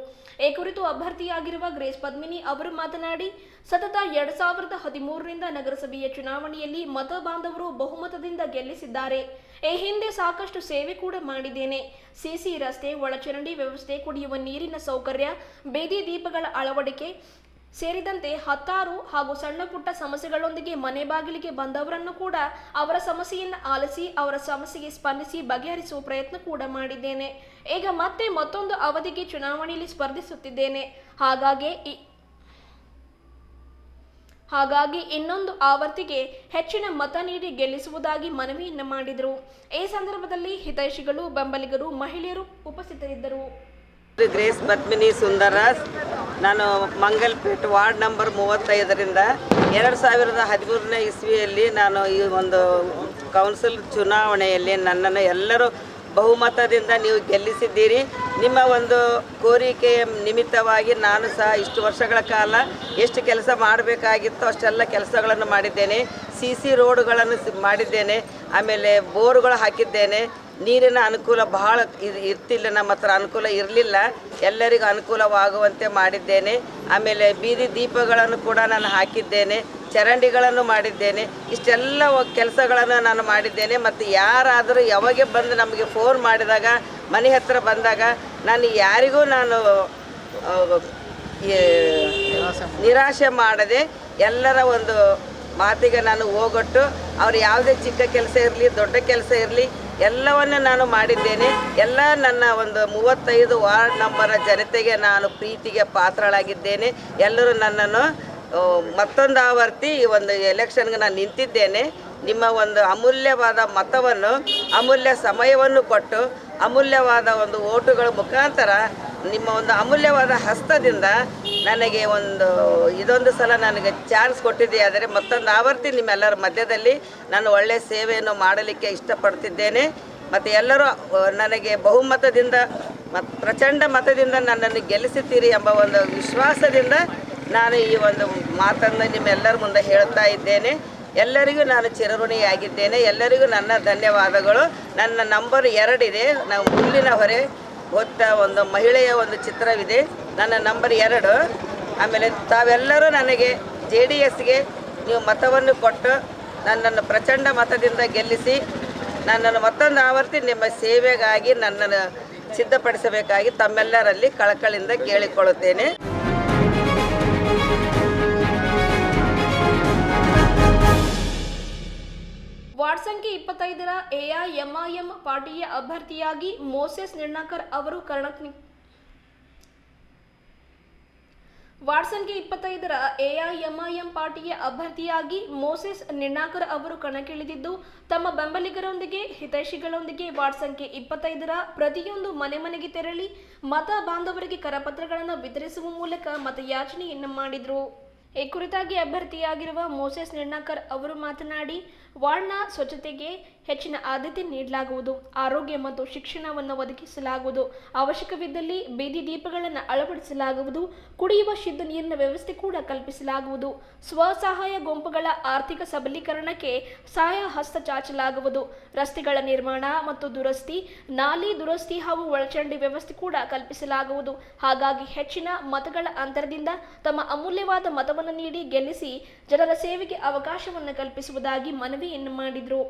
ಈ ಕುರಿತು ಅಭ್ಯರ್ಥಿಯಾಗಿರುವ ಗ್ರೇಸ್ ಪದ್ಮಿನಿ ಅವರು ಮಾತನಾಡಿ, ಸತತ 2013ರಿಂದ ನಗರಸಭೆಯ ಚುನಾವಣೆಯಲ್ಲಿ ಮತ ಬಾಂಧವರು ಬಹುಮತದಿಂದ ಗೆಲ್ಲಿಸಿದ್ದಾರೆ. ಈ ಹಿಂದೆ ಸಾಕಷ್ಟು ಸೇವೆ ಕೂಡ ಮಾಡಿದ್ದೇನೆ. ಸಿಸಿ ರಸ್ತೆ, ಒಳಚರಂಡಿ ವ್ಯವಸ್ಥೆ, ಕುಡಿಯುವ ನೀರಿನ ಸೌಕರ್ಯ, ಬೀದಿ ದೀಪಗಳ ಅಳವಡಿಕೆ ಸೇರಿದಂತೆ 10 ಹಾಗೂ ಸಣ್ಣ ಪುಟ್ಟ ಸಮಸ್ಯೆಗಳೊಂದಿಗೆ ಮನೆ ಬಾಗಿಲಿಗೆ ಬಂದವರನ್ನು ಕೂಡ ಅವರ ಸಮಸ್ಯೆಯನ್ನು ಆಲಿಸಿ ಅವರ ಸಮಸ್ಯೆಗೆ ಸ್ಪಂದಿಸಿ ಬಗೆಹರಿಸುವ ಪ್ರಯತ್ನ ಕೂಡ ಮಾಡಿದ್ದೇನೆ. ಈಗ ಮತ್ತೆ ಮತ್ತೊಂದು ಅವಧಿಗೆ ಚುನಾವಣೆಯಲ್ಲಿ ಸ್ಪರ್ಧಿಸುತ್ತಿದ್ದೇನೆ. ಹಾಗಾಗಿ ಇನ್ನೊಂದು ಆವರ್ತಿಗೆ ಹೆಚ್ಚಿನ ಮತ ನೀಡಿ ಗೆಲ್ಲಿಸುವುದಾಗಿ ಮನವಿಯನ್ನು ಮಾಡಿದರು. ಈ ಸಂದರ್ಭದಲ್ಲಿ ಹಿತೈಷಿಗಳು, ಬೆಂಬಲಿಗರು, ಮಹಿಳೆಯರು ಉಪಸ್ಥಿತರಿದ್ದರು. ಗ್ರೇಸ್ ಪದ್ಮಿನಿ ಸುಂದರರಾಜ್. ನಾನು ಮಂಗಲ್ಪೇಟ್ ವಾರ್ಡ್ ನಂಬರ್ 35ರಿಂದ 2013ನೇ ಇಸ್ವಿಯಲ್ಲಿ ನಾನು ಈ ಒಂದು ಕೌನ್ಸಿಲ್ ಚುನಾವಣೆಯಲ್ಲಿ ನನ್ನನ್ನು ಎಲ್ಲರೂ ಬಹುಮತದಿಂದ ನೀವು ಗೆಲ್ಲಿಸಿದ್ದೀರಿ. ನಿಮ್ಮ ಒಂದು ಕೋರಿಕೆಯ ನಿಮಿತ್ತವಾಗಿ ನಾನು ಸಹ ಇಷ್ಟು ವರ್ಷಗಳ ಕಾಲ ಎಷ್ಟು ಕೆಲಸ ಮಾಡಬೇಕಾಗಿತ್ತೋ ಅಷ್ಟೆಲ್ಲ ಕೆಲಸಗಳನ್ನು ಮಾಡಿದ್ದೇನೆ. CC ರೋಡ್ಗಳನ್ನು ಮಾಡಿದ್ದೇನೆ, ಆಮೇಲೆ ಬೋರ್ಗಳು ಹಾಕಿದ್ದೇನೆ. ನೀರಿನ ಅನುಕೂಲ ಬಹಳ ಇರ್ತಿಲ್ಲ, ನಮ್ಮ ಹತ್ರ ಅನುಕೂಲ ಇರಲಿಲ್ಲ, ಎಲ್ಲರಿಗೂ ಅನುಕೂಲವಾಗುವಂತೆ ಮಾಡಿದ್ದೇನೆ. ಆಮೇಲೆ ಬೀದಿ ದೀಪಗಳನ್ನು ಕೂಡ ನಾನು ಹಾಕಿದ್ದೇನೆ, ಚರಂಡಿಗಳನ್ನು ಮಾಡಿದ್ದೇನೆ. ಇಷ್ಟೆಲ್ಲ ಕೆಲಸಗಳನ್ನು ನಾನು ಮಾಡಿದ್ದೇನೆ. ಮತ್ತು ಯಾರಾದರೂ ಯಾವಾಗ ಬಂದು ನಮಗೆ ಫೋನ್ ಮಾಡಿದಾಗ, ಮನೆ ಹತ್ತಿರ ಬಂದಾಗ ನಾನು ಯಾರಿಗೂ ನಾನು ನಿರಾಶೆ ಮಾಡದೆ ಎಲ್ಲರ ಒಂದು ಮಾತಿಗೆ ನಾನು ಹೋಗೊಟ್ಟು ಅವ್ರು ಯಾವುದೇ ಚಿಕ್ಕ ಕೆಲಸ ಇರಲಿ ದೊಡ್ಡ ಕೆಲಸ ಇರಲಿ ಎಲ್ಲವನ್ನೂ ನಾನು ಮಾಡಿದ್ದೇನೆ. ಎಲ್ಲ ನನ್ನ ಒಂದು 35 ವಾರ್ಡ್ ನಂಬರ ಜನತೆಗೆ ನಾನು ಪ್ರೀತಿಗೆ ಪಾತ್ರಳಾಗಿದ್ದೇನೆ. ಎಲ್ಲರೂ ನನ್ನನ್ನು ಮತ್ತೊಂದು ಆವರ್ತಿ ಈ ಒಂದು ಎಲೆಕ್ಷನ್ಗೆ ನಾನು ನಿಂತಿದ್ದೇನೆ. ನಿಮ್ಮ ಒಂದು ಅಮೂಲ್ಯವಾದ ಮತವನ್ನು, ಅಮೂಲ್ಯ ಸಮಯವನ್ನು ಕೊಟ್ಟು, ಅಮೂಲ್ಯವಾದ ಒಂದು ಓಟುಗಳ ಮುಖಾಂತರ ನಿಮ್ಮ ಒಂದು ಅಮೂಲ್ಯವಾದ ಹಸ್ತದಿಂದ ನನಗೆ ಇದೊಂದು ಸಲ ನನಗೆ ಚಾನ್ಸ್ ಕೊಟ್ಟಿದೆಯಾದರೆ ಮತ್ತೊಂದು ಆವರ್ತಿ ನಿಮ್ಮೆಲ್ಲರ ಮಧ್ಯದಲ್ಲಿ ನಾನು ಒಳ್ಳೆಯ ಸೇವೆಯನ್ನು ಮಾಡಲಿಕ್ಕೆ ಇಷ್ಟಪಡ್ತಿದ್ದೇನೆ. ಮತ್ತು ಎಲ್ಲರೂ ನನಗೆ ಬಹುಮತದಿಂದ ಮತ್ತು ಪ್ರಚಂಡ ಮತದಿಂದ ನನ್ನನ್ನು ಗೆಲ್ಲಿಸುತ್ತೀರಿ ಎಂಬ ಒಂದು ವಿಶ್ವಾಸದಿಂದ ನಾನು ಈ ಒಂದು ಮಾತನ್ನು ನಿಮ್ಮೆಲ್ಲರ ಮುಂದೆ ಹೇಳ್ತಾ ಇದ್ದೇನೆ. ಎಲ್ಲರಿಗೂ ನಾನು ಚಿರಋಣಿಯಾಗಿದ್ದೇನೆ. ಎಲ್ಲರಿಗೂ ನನ್ನ ಧನ್ಯವಾದಗಳು. ನನ್ನ ನಂಬರ್ 2 ಇದೆ, ನಾವು ಮುಳ್ಳಿನ ಹೊರೆ ಹೊತ್ತ ಒಂದು ಮಹಿಳೆಯ ಒಂದು ಚಿತ್ರವಿದೆ, ನನ್ನ ನಂಬರ್ 2. ಆಮೇಲೆ ತಾವೆಲ್ಲರೂ ನನಗೆ JDSಗೆ ನೀವು ಮತವನ್ನು ಕೊಟ್ಟು ನನ್ನನ್ನು ಪ್ರಚಂಡ ಮತದಿಂದ ಗೆಲ್ಲಿಸಿ ನನ್ನನ್ನು ಮತ್ತೊಂದು ಆವರ್ತಿ ನಿಮ್ಮ ಸೇವೆಗಾಗಿ ನನ್ನನ್ನು ಸಿದ್ಧಪಡಿಸಬೇಕಾಗಿ ತಮ್ಮೆಲ್ಲರಲ್ಲಿ ಕಳಕಳಿಯಿಂದ ಕೇಳಿಕೊಳ್ಳುತ್ತೇನೆ. ವಾರ್ಡ್ ಸಂಖ್ಯೆ 25ರ AIMIM ಪಾರ್ಟಿಯ ಅಭ್ಯರ್ಥಿಯಾಗಿ ಮೋಸೆಸ್ ನಿರ್ಣಾಕರ್ ಅವರು ವಾರ್ಡ್ ಸಂಖ್ಯೆ 25ರ AIMIM ಪಾರ್ಟಿಯ ಅಭ್ಯರ್ಥಿಯಾಗಿ ಮೋಸೆಸ್ ನಿರ್ಣಾಕರ್ ಅವರು ಕಣಕ್ಕಿಳಿದಿದ್ದು ತಮ್ಮ ಬೆಂಬಲಿಗರೊಂದಿಗೆ ಹಿತೈಷಿಗಳೊಂದಿಗೆ ವಾರ್ಡ್ ಸಂಖ್ಯೆ 25ರ ಪ್ರತಿಯೊಂದು ಮನೆಗೆ ತೆರಳಿ ಮತ ಬಾಂಧವರಿಗೆ ಕರಪತ್ರಗಳನ್ನು ವಿತರಿಸುವ ಮೂಲಕ ಮತಯಾಚನೆಯನ್ನು ಮಾಡಿದರು. ಈ ಕುರಿತಾಗಿ ಅಭ್ಯರ್ಥಿಯಾಗಿರುವ ಮೋಸೆಸ್ ನಿರ್ಣಾಕರ್ ಅವರು ಮಾತನಾಡಿ, ವಾರ್ಡ್ನ ಸ್ವಚ್ಛತೆಗೆ ಹೆಚ್ಚಿನ ಆದ್ಯತೆ ನೀಡಲಾಗುವುದು, ಆರೋಗ್ಯ ಮತ್ತು ಶಿಕ್ಷಣವನ್ನು ಒದಗಿಸಲಾಗುವುದು, ಅವಶ್ಯಕವಿದ್ದಲ್ಲಿ ಬೀದಿ ದೀಪಗಳನ್ನು ಅಳವಡಿಸಲಾಗುವುದು, ಕುಡಿಯುವ ಶುದ್ಧ ನೀರಿನ ವ್ಯವಸ್ಥೆ ಕೂಡ ಕಲ್ಪಿಸಲಾಗುವುದು, ಸ್ವಸಹಾಯ ಗುಂಪುಗಳ ಆರ್ಥಿಕ ಸಬಲೀಕರಣಕ್ಕೆ ಸಹಾಯ ಹಸ್ತ ಚಾಚಲಾಗುವುದು, ರಸ್ತೆಗಳ ನಿರ್ಮಾಣ ಮತ್ತು ದುರಸ್ತಿ, ನಾಲಿ ದುರಸ್ತಿ ಹಾಗೂ ಒಳಚರಂಡಿ ವ್ಯವಸ್ಥೆ ಕೂಡ ಕಲ್ಪಿಸಲಾಗುವುದು. ಹಾಗಾಗಿ ಹೆಚ್ಚಿನ ಮತಗಳ ಅಂತರದಿಂದ ತಮ್ಮ ಅಮೂಲ್ಯವಾದ ಮತವನ್ನು ನೀಡಿ ಗೆಲ್ಲಿಸಿ ಜನರ ಸೇವೆಗೆ ಅವಕಾಶವನ್ನು ಕಲ್ಪಿಸುವುದಾಗಿ ಮನವಿಯನ್ನು ಮಾಡಿದರು.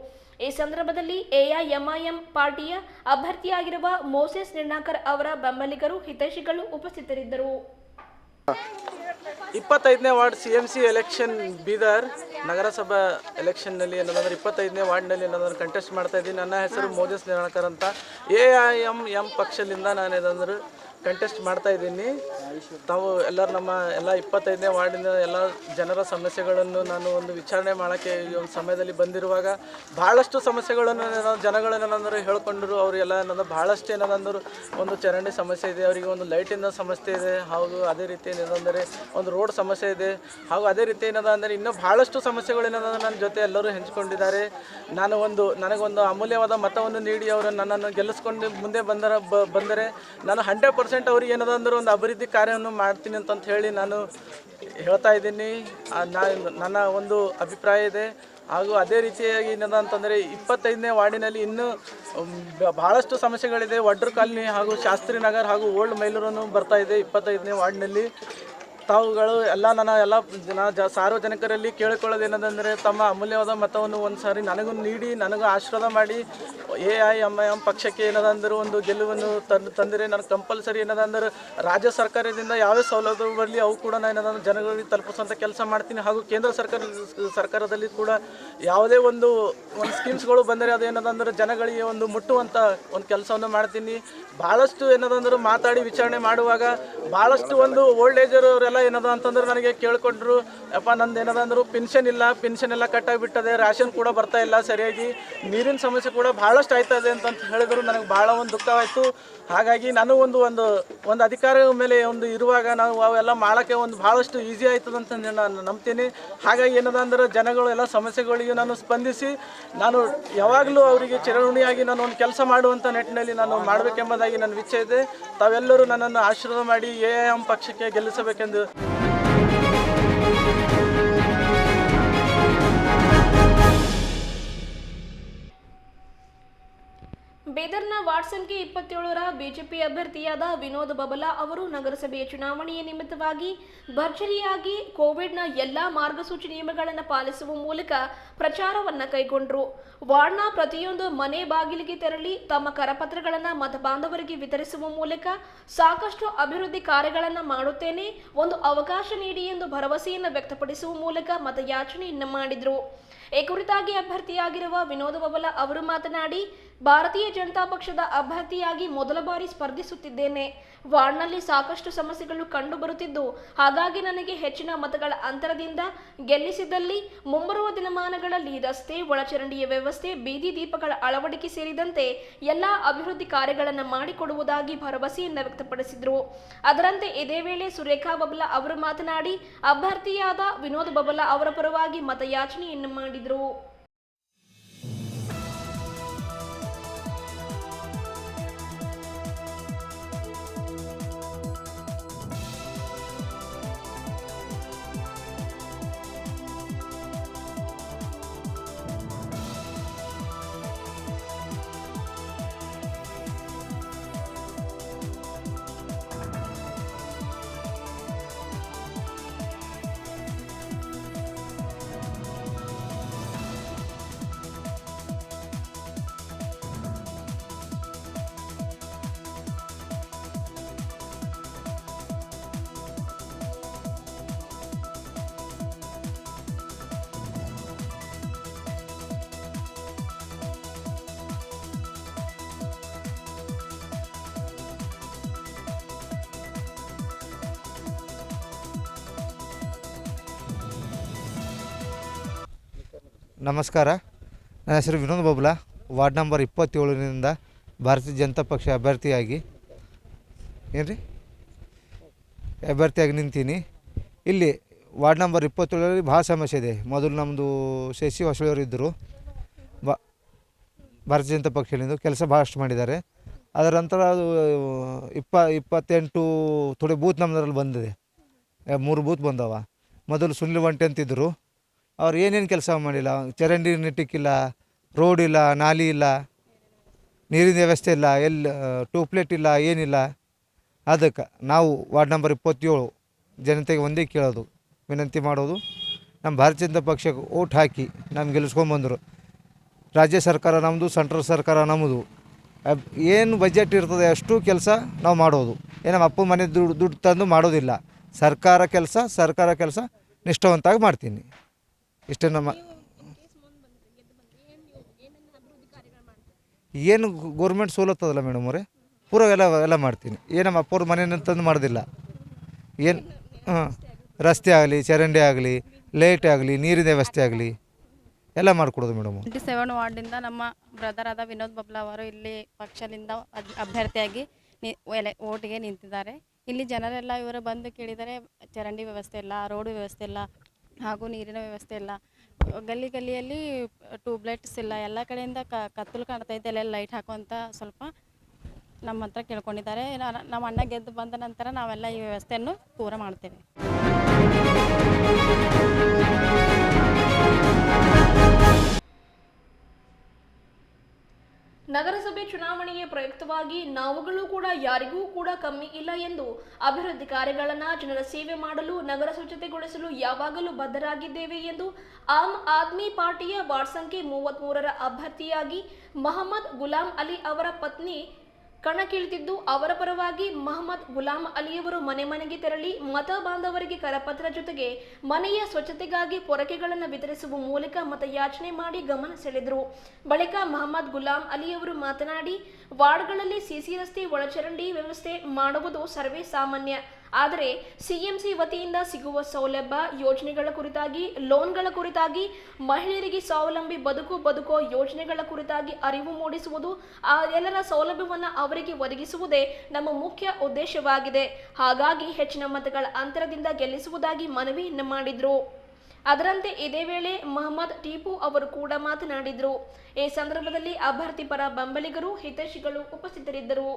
ಈ ಸಂದರ್ಭದಲ್ಲಿ AIMIM ಪಾರ್ಟಿಯ ಅಭ್ಯರ್ಥಿಯಾಗಿರುವ ಮೋಸೆಸ್ ನಿರ್ಣಾಕರ್ ಅವರ ಬೆಂಬಲಿಗರು ಹಿತೈಷಿಗಳು ಉಪಸ್ಥಿತರಿದ್ದರು. 25ನೇ ವಾರ್ಡ್ CMC ಎಲೆಕ್ಷನ್ ಬೀದರ್ ನಗರಸಭಾ ಎಲೆಕ್ಷನ್ನಲ್ಲಿ ಏನಂದರೆ 25ನೇ ವಾರ್ಡ್ನಲ್ಲಿ ಏನಾದರೂ ಕಂಟೆಸ್ಟ್ ಮಾಡ್ತಾ ಇದ್ದೀನಿ. ನನ್ನ ಹೆಸರು ಮೋಸೆಸ್ ನಿರ್ಣಾಕರ್ ಅಂತ. AIMIM ಪಕ್ಷದಿಂದ ನಾನು ಏನಾದರೂ ಕಂಟೆಸ್ಟ್ ಮಾಡ್ತಾ ಇದ್ದೀನಿ. ತಾವು ಎಲ್ಲರೂ ನಮ್ಮ ಎಲ್ಲ 25ನೇ ವಾರ್ಡಿನ ಎಲ್ಲ ಜನರ ಸಮಸ್ಯೆಗಳನ್ನು ನಾನು ಒಂದು ವಿಚಾರಣೆ ಮಾಡೋಕ್ಕೆ ಈ ಒಂದು ಸಮಯದಲ್ಲಿ ಬಂದಿರುವಾಗ ಭಾಳಷ್ಟು ಸಮಸ್ಯೆಗಳನ್ನು ಜನಗಳನ್ನೇನಾದರೂ ಹೇಳ್ಕೊಂಡ್ರು. ಅವರಿಗೆಲ್ಲ ಏನಂದ್ರೆ ಭಾಳಷ್ಟು ಏನಂದ್ರೆ ಒಂದು ಚರಂಡಿ ಸಮಸ್ಯೆ ಇದೆ, ಅವರಿಗೆ ಒಂದು ಲೈಟಿನ ಸಮಸ್ಯೆ ಇದೆ, ಹಾಗೂ ಅದೇ ರೀತಿ ಏನಂದರೆ ಒಂದು ರೋಡ್ ಸಮಸ್ಯೆ ಇದೆ, ಹಾಗೂ ಅದೇ ರೀತಿ ಏನದ ಅಂದರೆ ಇನ್ನೂ ಭಾಳಷ್ಟು ಸಮಸ್ಯೆಗಳು ಏನಂದ್ರೆ ನನ್ನ ಜೊತೆ ಎಲ್ಲರೂ ಹಂಚಿಕೊಂಡಿದ್ದಾರೆ. ನನಗೊಂದು ಅಮೂಲ್ಯವಾದ ಮತವನ್ನು ನೀಡಿ ಅವರು ನನ್ನನ್ನು ಗೆಲ್ಲಿಸ್ಕೊಂಡು ಮುಂದೆ ಬಂದರೆ ನಾನು 100% ಅವ್ರಿಗೆ ಏನದ ಅಂದ್ರೆ ಒಂದು ಅಭಿವೃದ್ಧಿ ಕಾರ್ಯವನ್ನು ಮಾಡ್ತೀನಿ ಅಂತ ಹೇಳಿ ನಾನು ಹೇಳ್ತಾ ಇದ್ದೀನಿ. ನನ್ನ ಒಂದು ಅಭಿಪ್ರಾಯ ಇದೆ. ಹಾಗೂ ಅದೇ ರೀತಿಯಾಗಿ ಏನದ ಅಂತಂದರೆ 25ನೇ ವಾರ್ಡಿನಲ್ಲಿ ಇನ್ನೂ ಭಾಳಷ್ಟು ಸಮಸ್ಯೆಗಳಿದೆ. ವಡ್ರ ಕಾಲನಿ ಹಾಗೂ ಶಾಸ್ತ್ರಿ ನಗರ್ ಹಾಗೂ ಓಲ್ಡ್ ಮೈಲೂರನ್ನು ಬರ್ತಾ ಇದೆ 25ನೇ ವಾರ್ಡ್ನಲ್ಲಿ. ತಾವುಗಳು ಸಾರ್ವಜನಿಕರಲ್ಲಿ ಕೇಳಿಕೊಳ್ಳೋದೇನಂದರೆ ತಮ್ಮ ಅಮೂಲ್ಯವಾದ ಮತವನ್ನು ಒಂದು ಸಾರಿ ನನಗೂ ನೀಡಿ ನನಗೂ ಆಶೀರ್ವಾದ ಮಾಡಿ AIMIM ಪಕ್ಷಕ್ಕೆ ಏನದಂದ್ರೆ ಒಂದು ಗೆಲುವನ್ನು ತಂದರೆ ನಾನು ಕಂಪಲ್ಸರಿ ಏನದಂದ್ರೆ ರಾಜ್ಯ ಸರ್ಕಾರದಿಂದ ಯಾವೇ ಸೌಲಭ್ಯ ಬರಲಿ ಅವು ಕೂಡ ನಾನು ಏನಂದ್ರೆ ಜನಗಳಿಗೆ ತಲುಪಿಸುವಂಥ ಕೆಲಸ ಮಾಡ್ತೀನಿ. ಹಾಗೂ ಕೇಂದ್ರ ಸರ್ಕಾರದಲ್ಲಿ ಕೂಡ ಯಾವುದೇ ಒಂದು ಸ್ಕೀಮ್ಸ್ಗಳು ಬಂದರೆ ಅದು ಏನದಂದ್ರೆ ಜನಗಳಿಗೆ ಒಂದು ಮುಟ್ಟುವಂಥ ಒಂದು ಕೆಲಸವನ್ನು ಮಾಡ್ತೀನಿ. ಭಾಳಷ್ಟು ಏನದಂದ್ರೆ ಮಾತಾಡಿ ವಿಚಾರಣೆ ಮಾಡುವಾಗ ಭಾಳಷ್ಟು ಒಂದು ಓಲ್ಡ್ ಏಜ್ ಅವರೆಲ್ಲ ಎಲ್ಲ ಏನದ ಅಂತಂದ್ರೆ ನನಗೆ ಕೇಳ್ಕೊಂಡ್ರು, ಯಪ್ಪ ನಂದು ಏನದ ಅಂದರು ಪೆನ್ಷನ್ ಇಲ್ಲ, ಪೆನ್ಷನ್ ಎಲ್ಲ ಕಟ್ಟಾಗಿಬಿಟ್ಟದೆ, ರೇಷನ್ ಕೂಡ ಬರ್ತಾ ಇಲ್ಲ ಸರಿಯಾಗಿ, ನೀರಿನ ಸಮಸ್ಯೆ ಕೂಡ ಭಾಳಷ್ಟು ಆಯ್ತದೆ ಅಂತ ಹೇಳಿದ್ರು. ನನಗೆ ಭಾಳ ಒಂದು ದುಃಖವಾಯಿತು. ಹಾಗಾಗಿ ನಾನು ಒಂದು ಅಧಿಕಾರ ಮೇಲೆ ಇರುವಾಗ ನಾವು ಅವೆಲ್ಲ ಮಾಡೋಕ್ಕೆ ಭಾಳಷ್ಟು ಈಸಿ ಆಯ್ತದಂತ ನಾನು ನಂಬ್ತೀನಿ. ಹಾಗಾಗಿ ಏನದ ಅಂದ್ರೆ ಜನಗಳು ಎಲ್ಲ ಸಮಸ್ಯೆಗಳಿಗೆ ನಾನು ಸ್ಪಂದಿಸಿ ನಾನು ಯಾವಾಗಲೂ ಅವರಿಗೆ ಚಿರಋಣಿಯಾಗಿ ನಾನು ಒಂದು ಕೆಲಸ ಮಾಡುವಂಥ ನಿಟ್ಟಿನಲ್ಲಿ ನಾನು ಮಾಡಬೇಕೆಂಬುದಾಗಿ ನನ್ನ ಇಚ್ಛೆ ಇದೆ. ತಾವೆಲ್ಲರೂ ನನ್ನನ್ನು ಆಶೀರ್ವಾದ ಮಾಡಿ AIM ಪಕ್ಷಕ್ಕೆ ಗೆಲ್ಲಿಸಬೇಕೆಂದು. ಬೇದರ್ನ ವಾರ್ಡ್ ಸಂಖ್ಯೆ 27ರ ಬಿಜೆಪಿ ಅಭ್ಯರ್ಥಿಯಾದ ವಿನೋದ್ ಬಬಲಾ ಅವರು ನಗರಸಭೆಯ ಚುನಾವಣೆಯ ನಿಮಿತ್ತವಾಗಿ ಭರ್ಜರಿಯಾಗಿ ಕೋವಿಡ್ನ ಎಲ್ಲಾ ಮಾರ್ಗಸೂಚಿ ನಿಯಮಗಳನ್ನು ಪಾಲಿಸುವ ಮೂಲಕ ಪ್ರಚಾರವನ್ನು ಕೈಗೊಂಡರು. ವಾರ್ಡ್ನ ಪ್ರತಿಯೊಂದು ಮನೆ ಬಾಗಿಲಿಗೆ ತೆರಳಿ ತಮ್ಮ ಕರಪತ್ರಗಳನ್ನು ಮತಬಾಂಧವರಿಗೆ ವಿತರಿಸುವ ಮೂಲಕ ಸಾಕಷ್ಟು ಅಭಿವೃದ್ಧಿ ಕಾರ್ಯಗಳನ್ನು ಮಾಡುತ್ತೇನೆ, ಒಂದು ಅವಕಾಶ ನೀಡಿ ಎಂದು ಭರವಸೆಯನ್ನು ವ್ಯಕ್ತಪಡಿಸುವ ಮೂಲಕ ಮತಯಾಚನೆಯನ್ನು ಮಾಡಿದರು. ಈ ಕುರಿತಾಗಿ ಅಭ್ಯರ್ಥಿಯಾಗಿರುವ ವಿನೋದ್ ಬಬಲಾ ಅವರು ಮಾತನಾಡಿ, ಭಾರತೀಯ ಜನತಾ ಪಕ್ಷದ ಅಭ್ಯರ್ಥಿಯಾಗಿ ಮೊದಲ ಬಾರಿ ಸ್ಪರ್ಧಿಸುತ್ತಿದ್ದೇನೆ. ವಾರ್ಡ್ನಲ್ಲಿ ಸಾಕಷ್ಟು ಸಮಸ್ಯೆಗಳು ಕಂಡು ಬರುತ್ತಿದ್ದು, ಹಾಗಾಗಿ ನನಗೆ ಹೆಚ್ಚಿನ ಮತಗಳ ಅಂತರದಿಂದ ಗೆಲ್ಲಿಸಿದಲ್ಲಿ ಮುಂಬರುವ ದಿನಮಾನಗಳಲ್ಲಿ ರಸ್ತೆ, ಒಳಚರಂಡಿಯ ವ್ಯವಸ್ಥೆ, ಬೀದಿ ದೀಪಗಳ ಅಳವಡಿಕೆ ಸೇರಿದಂತೆ ಎಲ್ಲಾ ಅಭಿವೃದ್ಧಿ ಕಾರ್ಯಗಳನ್ನು ಮಾಡಿಕೊಡುವುದಾಗಿ ಭರವಸೆಯನ್ನು ವ್ಯಕ್ತಪಡಿಸಿದರು. ಅದರಂತೆ ಇದೇ ವೇಳೆ ಸುರೇಖಾ ಬಬಲಾ ಅವರು ಮಾತನಾಡಿ, ಅಭ್ಯರ್ಥಿಯಾದ ವಿನೋದ್ ಬಬಲಾ ಅವರ ಪರವಾಗಿ ಮತಯಾಚನೆಯನ್ನು ಮಾಡಿದರು. ನಮಸ್ಕಾರ, ನನ್ನ ಹೆಸರು ವಿನೋದ್ ಬಬಲಾ. ವಾರ್ಡ್ ನಂಬರ್ 27ರಿಂದ ಭಾರತೀಯ ಜನತಾ ಪಕ್ಷ ಅಭ್ಯರ್ಥಿಯಾಗಿ ನಿಂತೀನಿ. ಇಲ್ಲಿ ವಾರ್ಡ್ ನಂಬರ್ 27ರಲ್ಲಿ ಭಾಳ ಸಮಸ್ಯೆ ಇದೆ. ಮೊದಲು ನಮ್ಮದು ಶಶಿ ಹೊಸಳಿಯವರು ಇದ್ದರು, ಭಾರತೀಯ ಜನತಾ ಪಕ್ಷದಿಂದ ಕೆಲಸ ಭಾಳಷ್ಟು ಮಾಡಿದ್ದಾರೆ. ಅದರ ನಂತರ ಅದು 28 ಥೋಡೆ ಬೂತ್ ನಮ್ಮದ್ರಲ್ಲಿ ಬಂದಿದೆ, 3 ಬೂತ್ ಬಂದವ. ಮೊದಲು ಸುನಿಲ್ ಒಂಟೆ ಅಂತಿದ್ದರು, ಅವ್ರು ಏನೇನು ಕೆಲಸ ಮಾಡಿಲ್ಲ. ಚರಂಡಿ ನೆಟ್ಟಿಕ್ಕಿಲ್ಲ, ರೋಡ್ ಇಲ್ಲ, ನಾಲಿ ಇಲ್ಲ, ನೀರಿನ ವ್ಯವಸ್ಥೆ ಇಲ್ಲ, ಟೂಪ್ಲೇಟ್ ಇಲ್ಲ, ಏನಿಲ್ಲ. ಅದಕ್ಕೆ ನಾವು ವಾರ್ಡ್ ನಂಬರ್ 27 ಜನತೆಗೆ ಒಂದೇ ಕೇಳೋದು, ವಿನಂತಿ ಮಾಡೋದು, ನಮ್ಮ ಭಾರತೀಯ ಜನತಾ ಪಕ್ಷಕ್ಕೆ ಓಟ್ ಹಾಕಿ ನಮ್ಗೆ ಗೆಲ್ಲಿಸ್ಕೊಂಬಂದರು. ರಾಜ್ಯ ಸರ್ಕಾರ ನಮ್ಮದು, ಸೆಂಟ್ರಲ್ ಸರ್ಕಾರ ನಮ್ಮದು. ಏನು ಬಜೆಟ್ ಇರ್ತದೆ ಅಷ್ಟು ಕೆಲಸ ನಾವು ಮಾಡೋದು. ನಮ್ಮ ಅಪ್ಪನ ಮನೆ ದುಡ್ಡು ತಂದು ಮಾಡೋದಿಲ್ಲ. ಸರ್ಕಾರ ಕೆಲಸ ನಿಷ್ಠಾವಂತಾಗಿ ಮಾಡ್ತೀನಿ. ಇಷ್ಟೇ ನಮ್ಮ ಏನು ಗೋರ್ಮೆಂಟ್ ಸವಲತ್ತದಲ್ಲ ಮೇಡಮ್ ಅವರೇ, ಪೂರ ಎಲ್ಲ ಮಾಡ್ತೀನಿ. ನಮ್ಮ ಅಪ್ಪವ್ರ ಮನೆ ತಂದು ಮಾಡೋದಿಲ್ಲ. ರಸ್ತೆ ಆಗಲಿ, ಚರಂಡಿ ಆಗಲಿ, ಲೈಟ್ ಆಗಲಿ, ನೀರಿನ ವ್ಯವಸ್ಥೆ ಆಗಲಿ ಎಲ್ಲ ಮಾಡಿಕೊಡೋದು ಮೇಡಮ್. 27 ವಾರ್ಡಿಂದ ನಮ್ಮ ಬ್ರದರ್ ಆದ ವಿನೋದ್ ಬಬಲಾ ಅವರು ಇಲ್ಲಿ ಪಕ್ಷದಿಂದ ಅಭ್ಯರ್ಥಿಯಾಗಿ ಓಟಿಗೆ ನಿಂತಿದ್ದಾರೆ. ಇಲ್ಲಿ ಜನರೆಲ್ಲ ಇವರು ಬಂದು ಕೇಳಿದರೆ ಚರಂಡಿ ವ್ಯವಸ್ಥೆ ಇಲ್ಲ, ರೋಡ್ ವ್ಯವಸ್ಥೆ ಇಲ್ಲ, ಹಾಗೂ ನೀರಿನ ವ್ಯವಸ್ಥೆ ಇಲ್ಲ. ಗಲ್ಲಿಯಲ್ಲಿ ಟ್ಯೂಬ್ಲೈಟ್ಸ್ ಇಲ್ಲ. ಎಲ್ಲ ಕಡೆಯಿಂದ ಕತ್ತಲು ಕಾಣ್ತೈತೆ, ಎಲ್ಲ ಲೈಟ್ ಹಾಕುವಂಥ ಸ್ವಲ್ಪ ನಮ್ಮ ಹತ್ರ ಕೇಳ್ಕೊಂಡಿದ್ದಾರೆ. ನಮ್ಮ ಅಣ್ಣ ಗೆದ್ದು ಬಂದ ನಂತರ ನಾವೆಲ್ಲ ಈ ವ್ಯವಸ್ಥೆಯನ್ನು ಪೂರ ಮಾಡ್ತೇವೆ. ನಗರಸಭೆ ಚುನಾವಣೆಯ ಪ್ರಯುಕ್ತವಾಗಿ ನಾವುಗಳು ಕೂಡ ಯಾರಿಗೂ ಕೂಡ ಕಮ್ಮಿ ಇಲ್ಲ ಎಂದು ಅಭಿವೃದ್ಧಿ ಕಾರ್ಯಗಳನ್ನು ಜನರ ಸೇವೆ ಮಾಡಲು, ನಗರ ಸ್ವಚ್ಛತೆಗೊಳಿಸಲು ಯಾವಾಗಲೂ ಬದ್ಧರಾಗಿದ್ದೇವೆ ಎಂದು ಆಮ್ ಆದ್ಮಿ ಪಾರ್ಟಿಯ ವಾರ್ಡ್ ಸಂಖ್ಯೆ 33ರ ಅಭ್ಯರ್ಥಿಯಾಗಿ ಮೊಹಮ್ಮದ್ ಗುಲಾಂ ಅಲಿ ಅವರ ಪತ್ನಿ ಕಣಕ್ಕಿಳಿದಿದ್ದು, ಅವರ ಪರವಾಗಿ ಮೊಹಮ್ಮದ್ ಗುಲಾಂ ಅಲಿಯವರು ಮನೆ ಮನೆಗೆ ತೆರಳಿ ಮತ ಬಾಂಧವರಿಗೆ ಕರಪತ್ರ ಜೊತೆಗೆ ಮನೆಯ ಸ್ವಚ್ಛತೆಗಾಗಿ ಪೊರಕೆಗಳನ್ನು ವಿತರಿಸುವ ಮೂಲಕ ಮತಯಾಚನೆ ಮಾಡಿ ಗಮನ ಸೆಳೆದರು. ಬಳಿಕ ಮೊಹಮ್ಮದ್ ಗುಲಾಂ ಅಲಿಯವರು ಮಾತನಾಡಿ, ವಾರ್ಡ್ಗಳಲ್ಲಿ ಸಿಸಿ ರಸ್ತೆ, ಒಳಚರಂಡಿ ವ್ಯವಸ್ಥೆ ಮಾಡುವುದು ಸರ್ವೇ ಸಾಮಾನ್ಯ. ಆದರೆ ಸಿಎಂಸಿ ವತಿಯಿಂದ ಸಿಗುವ ಸೌಲಭ್ಯ ಯೋಜನೆಗಳ ಕುರಿತಾಗಿ, ಲೋನ್ಗಳ ಕುರಿತಾಗಿ, ಮಹಿಳೆಯರಿಗೆ ಸ್ವಾವಲಂಬಿ ಬದುಕೋ ಯೋಜನೆಗಳ ಕುರಿತಾಗಿ ಅರಿವು ಮೂಡಿಸುವುದು, ಆ ಎಲ್ಲರ ಸೌಲಭ್ಯವನ್ನು ಅವರಿಗೆ ಒದಗಿಸುವುದೇ ನಮ್ಮ ಮುಖ್ಯ ಉದ್ದೇಶವಾಗಿದೆ. ಹಾಗಾಗಿ ಹೆಚ್ಚಿನ ಮತಗಳ ಅಂತರದಿಂದ ಗೆಲ್ಲಿಸುವುದಾಗಿ ಮನವಿಯನ್ನು ಮಾಡಿದರು. ಅದರಂತೆ ಇದೇ ವೇಳೆ ಮೊಹಮ್ಮದ್ ಟಿಪು ಅವರು ಕೂಡ ಮಾತನಾಡಿದರು. ಈ ಸಂದರ್ಭದಲ್ಲಿ ಅಭ್ಯರ್ಥಿ ಪರ ಬೆಂಬಲಿಗರು, ಹಿತೈಷಿಗಳು ಉಪಸ್ಥಿತರಿದ್ದರು.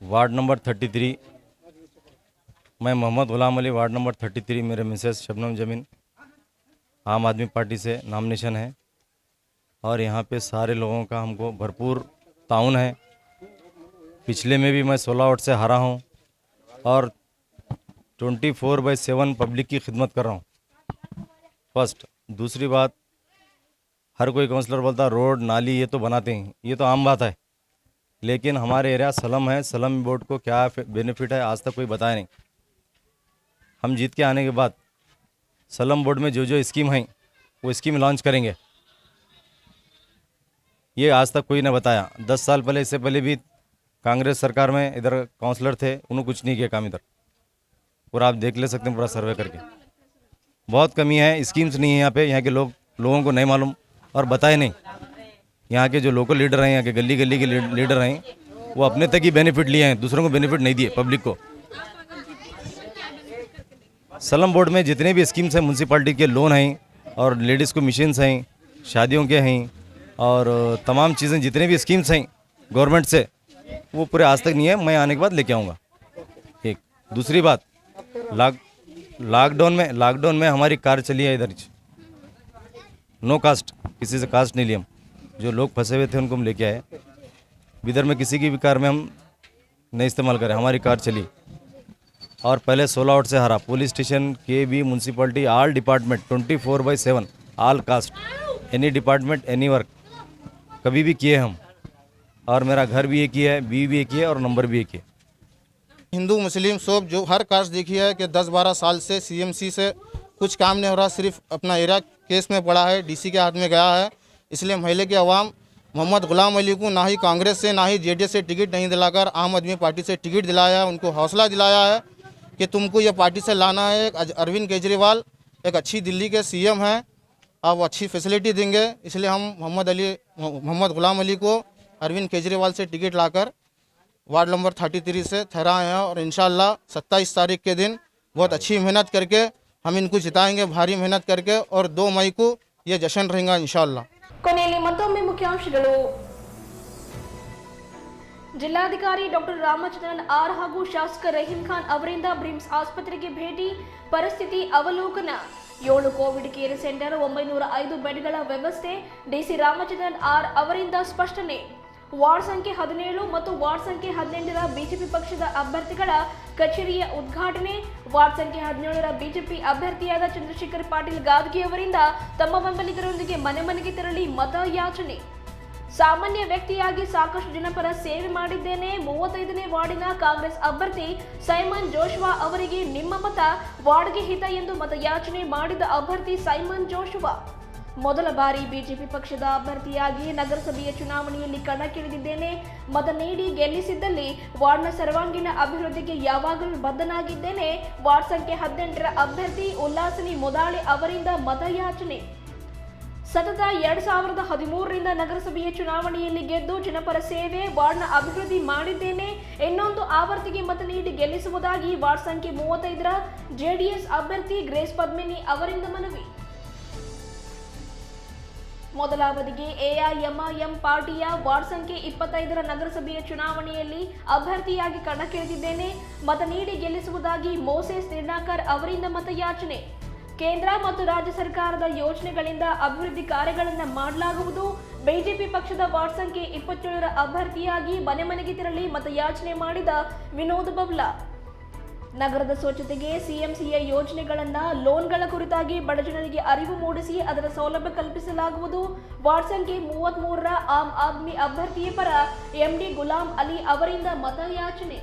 वार्ड नंबर 33, मैं मोहम्मद गुलाम अली, वार्ड नंबर 33, मेरे मिसेस शबनम जमीन, आम आदमी पार्टी से नॉमिनेशन है और यहाँ पे सारे लोगों का हमको भरपूर ताउन है। पिछले में भी मैं 16 वोट से हारा हूँ और 24/7 पब्लिक की खिदमत कर रहा हूँ। फर्स्ट, दूसरी बात, हर कोई काउंसलर बोलता रोड नाली ये तो बनाते हैं, ये तो आम बात है, लेकिन हमारे एरिया सलम है, सलम बोर्ड को क्या बेनिफिट है आज तक कोई बताया नहीं। हम जीत के आने के बाद सलम बोर्ड में जो जो स्कीम है वो स्कीम लॉन्च करेंगे, ये आज तक कोई ने बताया। 10 साल पहले, इससे पहले भी कांग्रेस सरकार में इधर काउंसलर थे, उन्होंने कुछ नहीं किया काम इधर। पूरा आप देख ले सकते हैं, पूरा सर्वे करके बहुत कमी है, स्कीम्स नहीं है यहाँ पे। यहाँ के लोगों को नहीं मालूम और बताए नहीं। यहाँ के जो लोकल लीडर हैं, यहाँ के गली गली के लीडर हैं, वो अपने तक ही बेनिफिट लिए हैं, दूसरों को बेनिफिट नहीं दिए पब्लिक को। सलम बोर्ड में जितने भी स्कीम्स हैं, म्यूनसिपाल्टी के लोन हैं और लेडीज़ को मिशन्स हैं, शादियों के हैं और तमाम चीज़ें जितने भी स्कीम्स हैं गवर्नमेंट से, वो पूरे आज तक नहीं है। मैं आने के बाद लेके आऊँगा। एक दूसरी बात, लॉकडाउन में हमारी कार चली है इधर, नो कास्ट, किसी से कास्ट नहीं लिए हम। जो लोग फंसे हुए थे उनको हम लेके आए। बिदर में किसी की भी कार में हम नहीं इस्तेमाल करें, हमारी कार चली। और पहले 16 वोट से हारा। पुलिस स्टेशन के भी, municipality, all department 24/7, all cast, any department, any work कभी भी किए हम। और मेरा घर भी एक ही है, बी भी एक ही है और नंबर भी एक ही है। हिंदू मुस्लिम सब जो हर कास्ट देखी है कि 10-12 साल से सीएमसी से कुछ काम नहीं हो रहा, सिर्फ अपना एरिया केस में पड़ा है, डीसी के हाथ में गया है। इसलिए महल्ले के अवाम मोहम्मद गुलाम अली को ना ही कांग्रेस से ना ही जेडीएस से टिकट नहीं दिलाकर आम आदमी पार्टी से टिकट दिलाया है। उनको हौसला दिलाया है कि तुमको ये पार्टी से लाना है। अरविंद केजरीवाल एक अच्छी दिल्ली के सीएम हैं, अब अच्छी फैसिलिटी देंगे। इसलिए हम मोहम्मद गुलाम अली को अरविंद केजरीवाल से टिकट लाकर वार्ड नंबर 33 से ठहराए हैं और इंशाल्लाह 27 तारीख के दिन बहुत अच्छी मेहनत करके हम इनको जिताएंगे, भारी मेहनत करके, और 2 मई को ये जश्न रहेगा इंशाल्लाह। ಕೊನೆಯಲ್ಲಿ ಮತ್ತೊಮ್ಮೆ ಮುಖ್ಯಾಂಶಗಳು. ಜಿಲ್ಲಾಧಿಕಾರಿ ಡಾಕ್ಟರ್ ರಾಮಚಂದ್ರನ್ ಆರ್ ಹಾಗೂ ಶಾಸಕ ರಹೀಂ ಖಾನ್ ಅವರಿಂದ ಬ್ರಿಮ್ಸ್ ಆಸ್ಪತ್ರೆಗೆ ಭೇಟಿ, ಪರಿಸ್ಥಿತಿ ಅವಲೋಕನ. 7 ಕೋವಿಡ್ ಕೇರ್ ಸೆಂಟರ್, 905 ಬೆಡ್ಗಳ ವ್ಯವಸ್ಥೆ. ಡಿಸಿ ರಾಮಚಂದ್ರನ್ ಆರ್ ಅವರಿಂದ ಸ್ಪಷ್ಟನೆ. ವಾರ್ಡ್ ಸಂಖ್ಯೆ 17 ಮತ್ತು ವಾರ್ಡ್ ಸಂಖ್ಯೆ 18ರ ಬಿಜೆಪಿ ಪಕ್ಷದ ಅಭ್ಯರ್ಥಿಗಳ ಕಚೇರಿಯ ಉದ್ಘಾಟನೆ. ವಾರ್ಡ್ ಸಂಖ್ಯೆ 17ರ ಬಿಜೆಪಿ ಅಭ್ಯರ್ಥಿಯಾದ ಚಂದ್ರಶೇಖರ್ ಪಾಟೀಲ್ ಗಾದ್ಗಿ ಅವರಿಂದ ತಮ್ಮ ಬೆಂಬಲಿಗರೊಂದಿಗೆ ಮನೆ ಮನೆಗೆ ತೆರಳಿ ಮತ ಯಾಚನೆ. ಸಾಮಾನ್ಯ ವ್ಯಕ್ತಿಯಾಗಿ ಸಾಕಷ್ಟು ಜನಪರ ಸೇವೆ ಮಾಡಿದ್ದೇನೆ. 35ನೇ ವಾರ್ಡಿನ ಕಾಂಗ್ರೆಸ್ ಅಭ್ಯರ್ಥಿ ಸೈಮನ್ ಜೋಶ್ವಾ ಅವರಿಗೆ ನಿಮ್ಮ ಮತ ವಾರ್ಡ್ಗೆ ಹಿತ ಎಂದು ಮತಯಾಚನೆ ಮಾಡಿದ ಅಭ್ಯರ್ಥಿ ಸೈಮನ್ ಜೋಶ್ವಾ. ಮೊದಲ ಬಾರಿ ಬಿಜೆಪಿ ಪಕ್ಷದ ಅಭ್ಯರ್ಥಿಯಾಗಿ ನಗರಸಭೆಯ ಚುನಾವಣೆಯಲ್ಲಿ ಕಣಕ್ಕಿಳಿದಿದ್ದೇನೆ. ಮತ ನೀಡಿ ಗೆಲ್ಲಿಸಿದ್ದಲ್ಲಿ ವಾರ್ಡ್ನ ಸರ್ವಾಂಗೀಣ ಅಭಿವೃದ್ಧಿಗೆ ಯಾವಾಗಲೂ ಬದ್ಧನಾಗಿದ್ದೇನೆ. ವಾರ್ಡ್ ಸಂಖ್ಯೆ 18ರ ಅಭ್ಯರ್ಥಿ ಉಲ್ಲಾಸಿನಿ ಮೊದಾಳೆ ಅವರಿಂದ ಮತಯಾಚನೆ. ಸತತ 2013ರಿಂದ ನಗರಸಭೆಯ ಚುನಾವಣೆಯಲ್ಲಿ ಗೆದ್ದು ಜನಪರ ಸೇವೆ, ವಾರ್ಡ್ನ ಅಭಿವೃದ್ಧಿ ಮಾಡಿದ್ದೇನೆ. ಇನ್ನೊಂದು ಆವರ್ತಿಗೆ ಮತ ನೀಡಿ ಗೆಲ್ಲಿಸುವುದಾಗಿ ವಾರ್ಡ್ ಸಂಖ್ಯೆ 35ರ ಜೆಡಿಎಸ್ ಅಭ್ಯರ್ಥಿ ಗ್ರೇಸ್ ಪದ್ಮಿನಿ ಅವರಿಂದ ಮನವಿ. ಮೊದಲ ಅವಧಿಗೆ ಎಐಎಂಐಎಂ ಪಾರ್ಟಿಯ ವಾರ್ಡ್ ಸಂಖ್ಯೆ 25ರ ನಗರಸಭೆಯ ಚುನಾವಣೆಯಲ್ಲಿ ಅಭ್ಯರ್ಥಿಯಾಗಿ ಕಣಕ್ಕಿಳಿದಿದ್ದೇನೆ. ಮತ ನೀಡಿ ಗೆಲ್ಲಿಸುವುದಾಗಿ ಮೋಸೆಸ್ ನಿರ್ನಾಕರ್ ಅವರಿಂದ ಮತಯಾಚನೆ. ಕೇಂದ್ರ ಮತ್ತು ರಾಜ್ಯ ಸರ್ಕಾರದ ಯೋಜನೆಗಳಿಂದ ಅಭಿವೃದ್ಧಿ ಕಾರ್ಯಗಳನ್ನು ಮಾಡಲಾಗುವುದು. ಬಿಜೆಪಿ ಪಕ್ಷದ ವಾರ್ಡ್ ಸಂಖ್ಯೆ 27ರ ಅಭ್ಯರ್ಥಿಯಾಗಿ ಮನೆ ಮನೆಗೆ ತೆರಳಿ ಮತಯಾಚನೆ ಮಾಡಿದ ವಿನೋದ್ ಬಬ್ಲಾ. ನಗರದ ಸ್ವಚ್ಛತೆಗೆ ಸಿಎಂಸಿಯ ಯೋಜನೆಗಳನ್ನ ಲೋನ್ಗಳ ಕುರಿತಾಗಿ ಬಡಜನರಿಗೆ ಅರಿವು ಮೂಡಿಸಿ ಅದರ ಸೌಲಭ್ಯ ಕಲ್ಪಿಸಲಾಗುವುದು. ವಾರ್ಡ್ ಸಂಖ್ಯೆ 33ರ ಆಮ್ ಆದ್ಮಿ ಅಭ್ಯರ್ಥಿಯ ಪರ ಎಂಡಿ ಗುಲಾಂ ಅಲಿ ಅವರಿಂದ ಮತಯಾಚನೆ.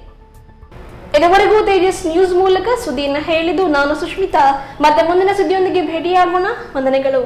ಇದುವರೆಗೂ ತೇಜಸ್ ನ್ಯೂಸ್ ಮೂಲಕ ಸುದ್ದಿಯನ್ನು ಹೇಳಿದ್ದು ನಾನು ಸುಷ್ಮಿತಾ. ಮತ್ತೆ ಮುಂದಿನ ಸುದ್ದಿಯೊಂದಿಗೆ ಭೇಟಿಯಾಗೋಣ. ವಂದನೆಗಳು.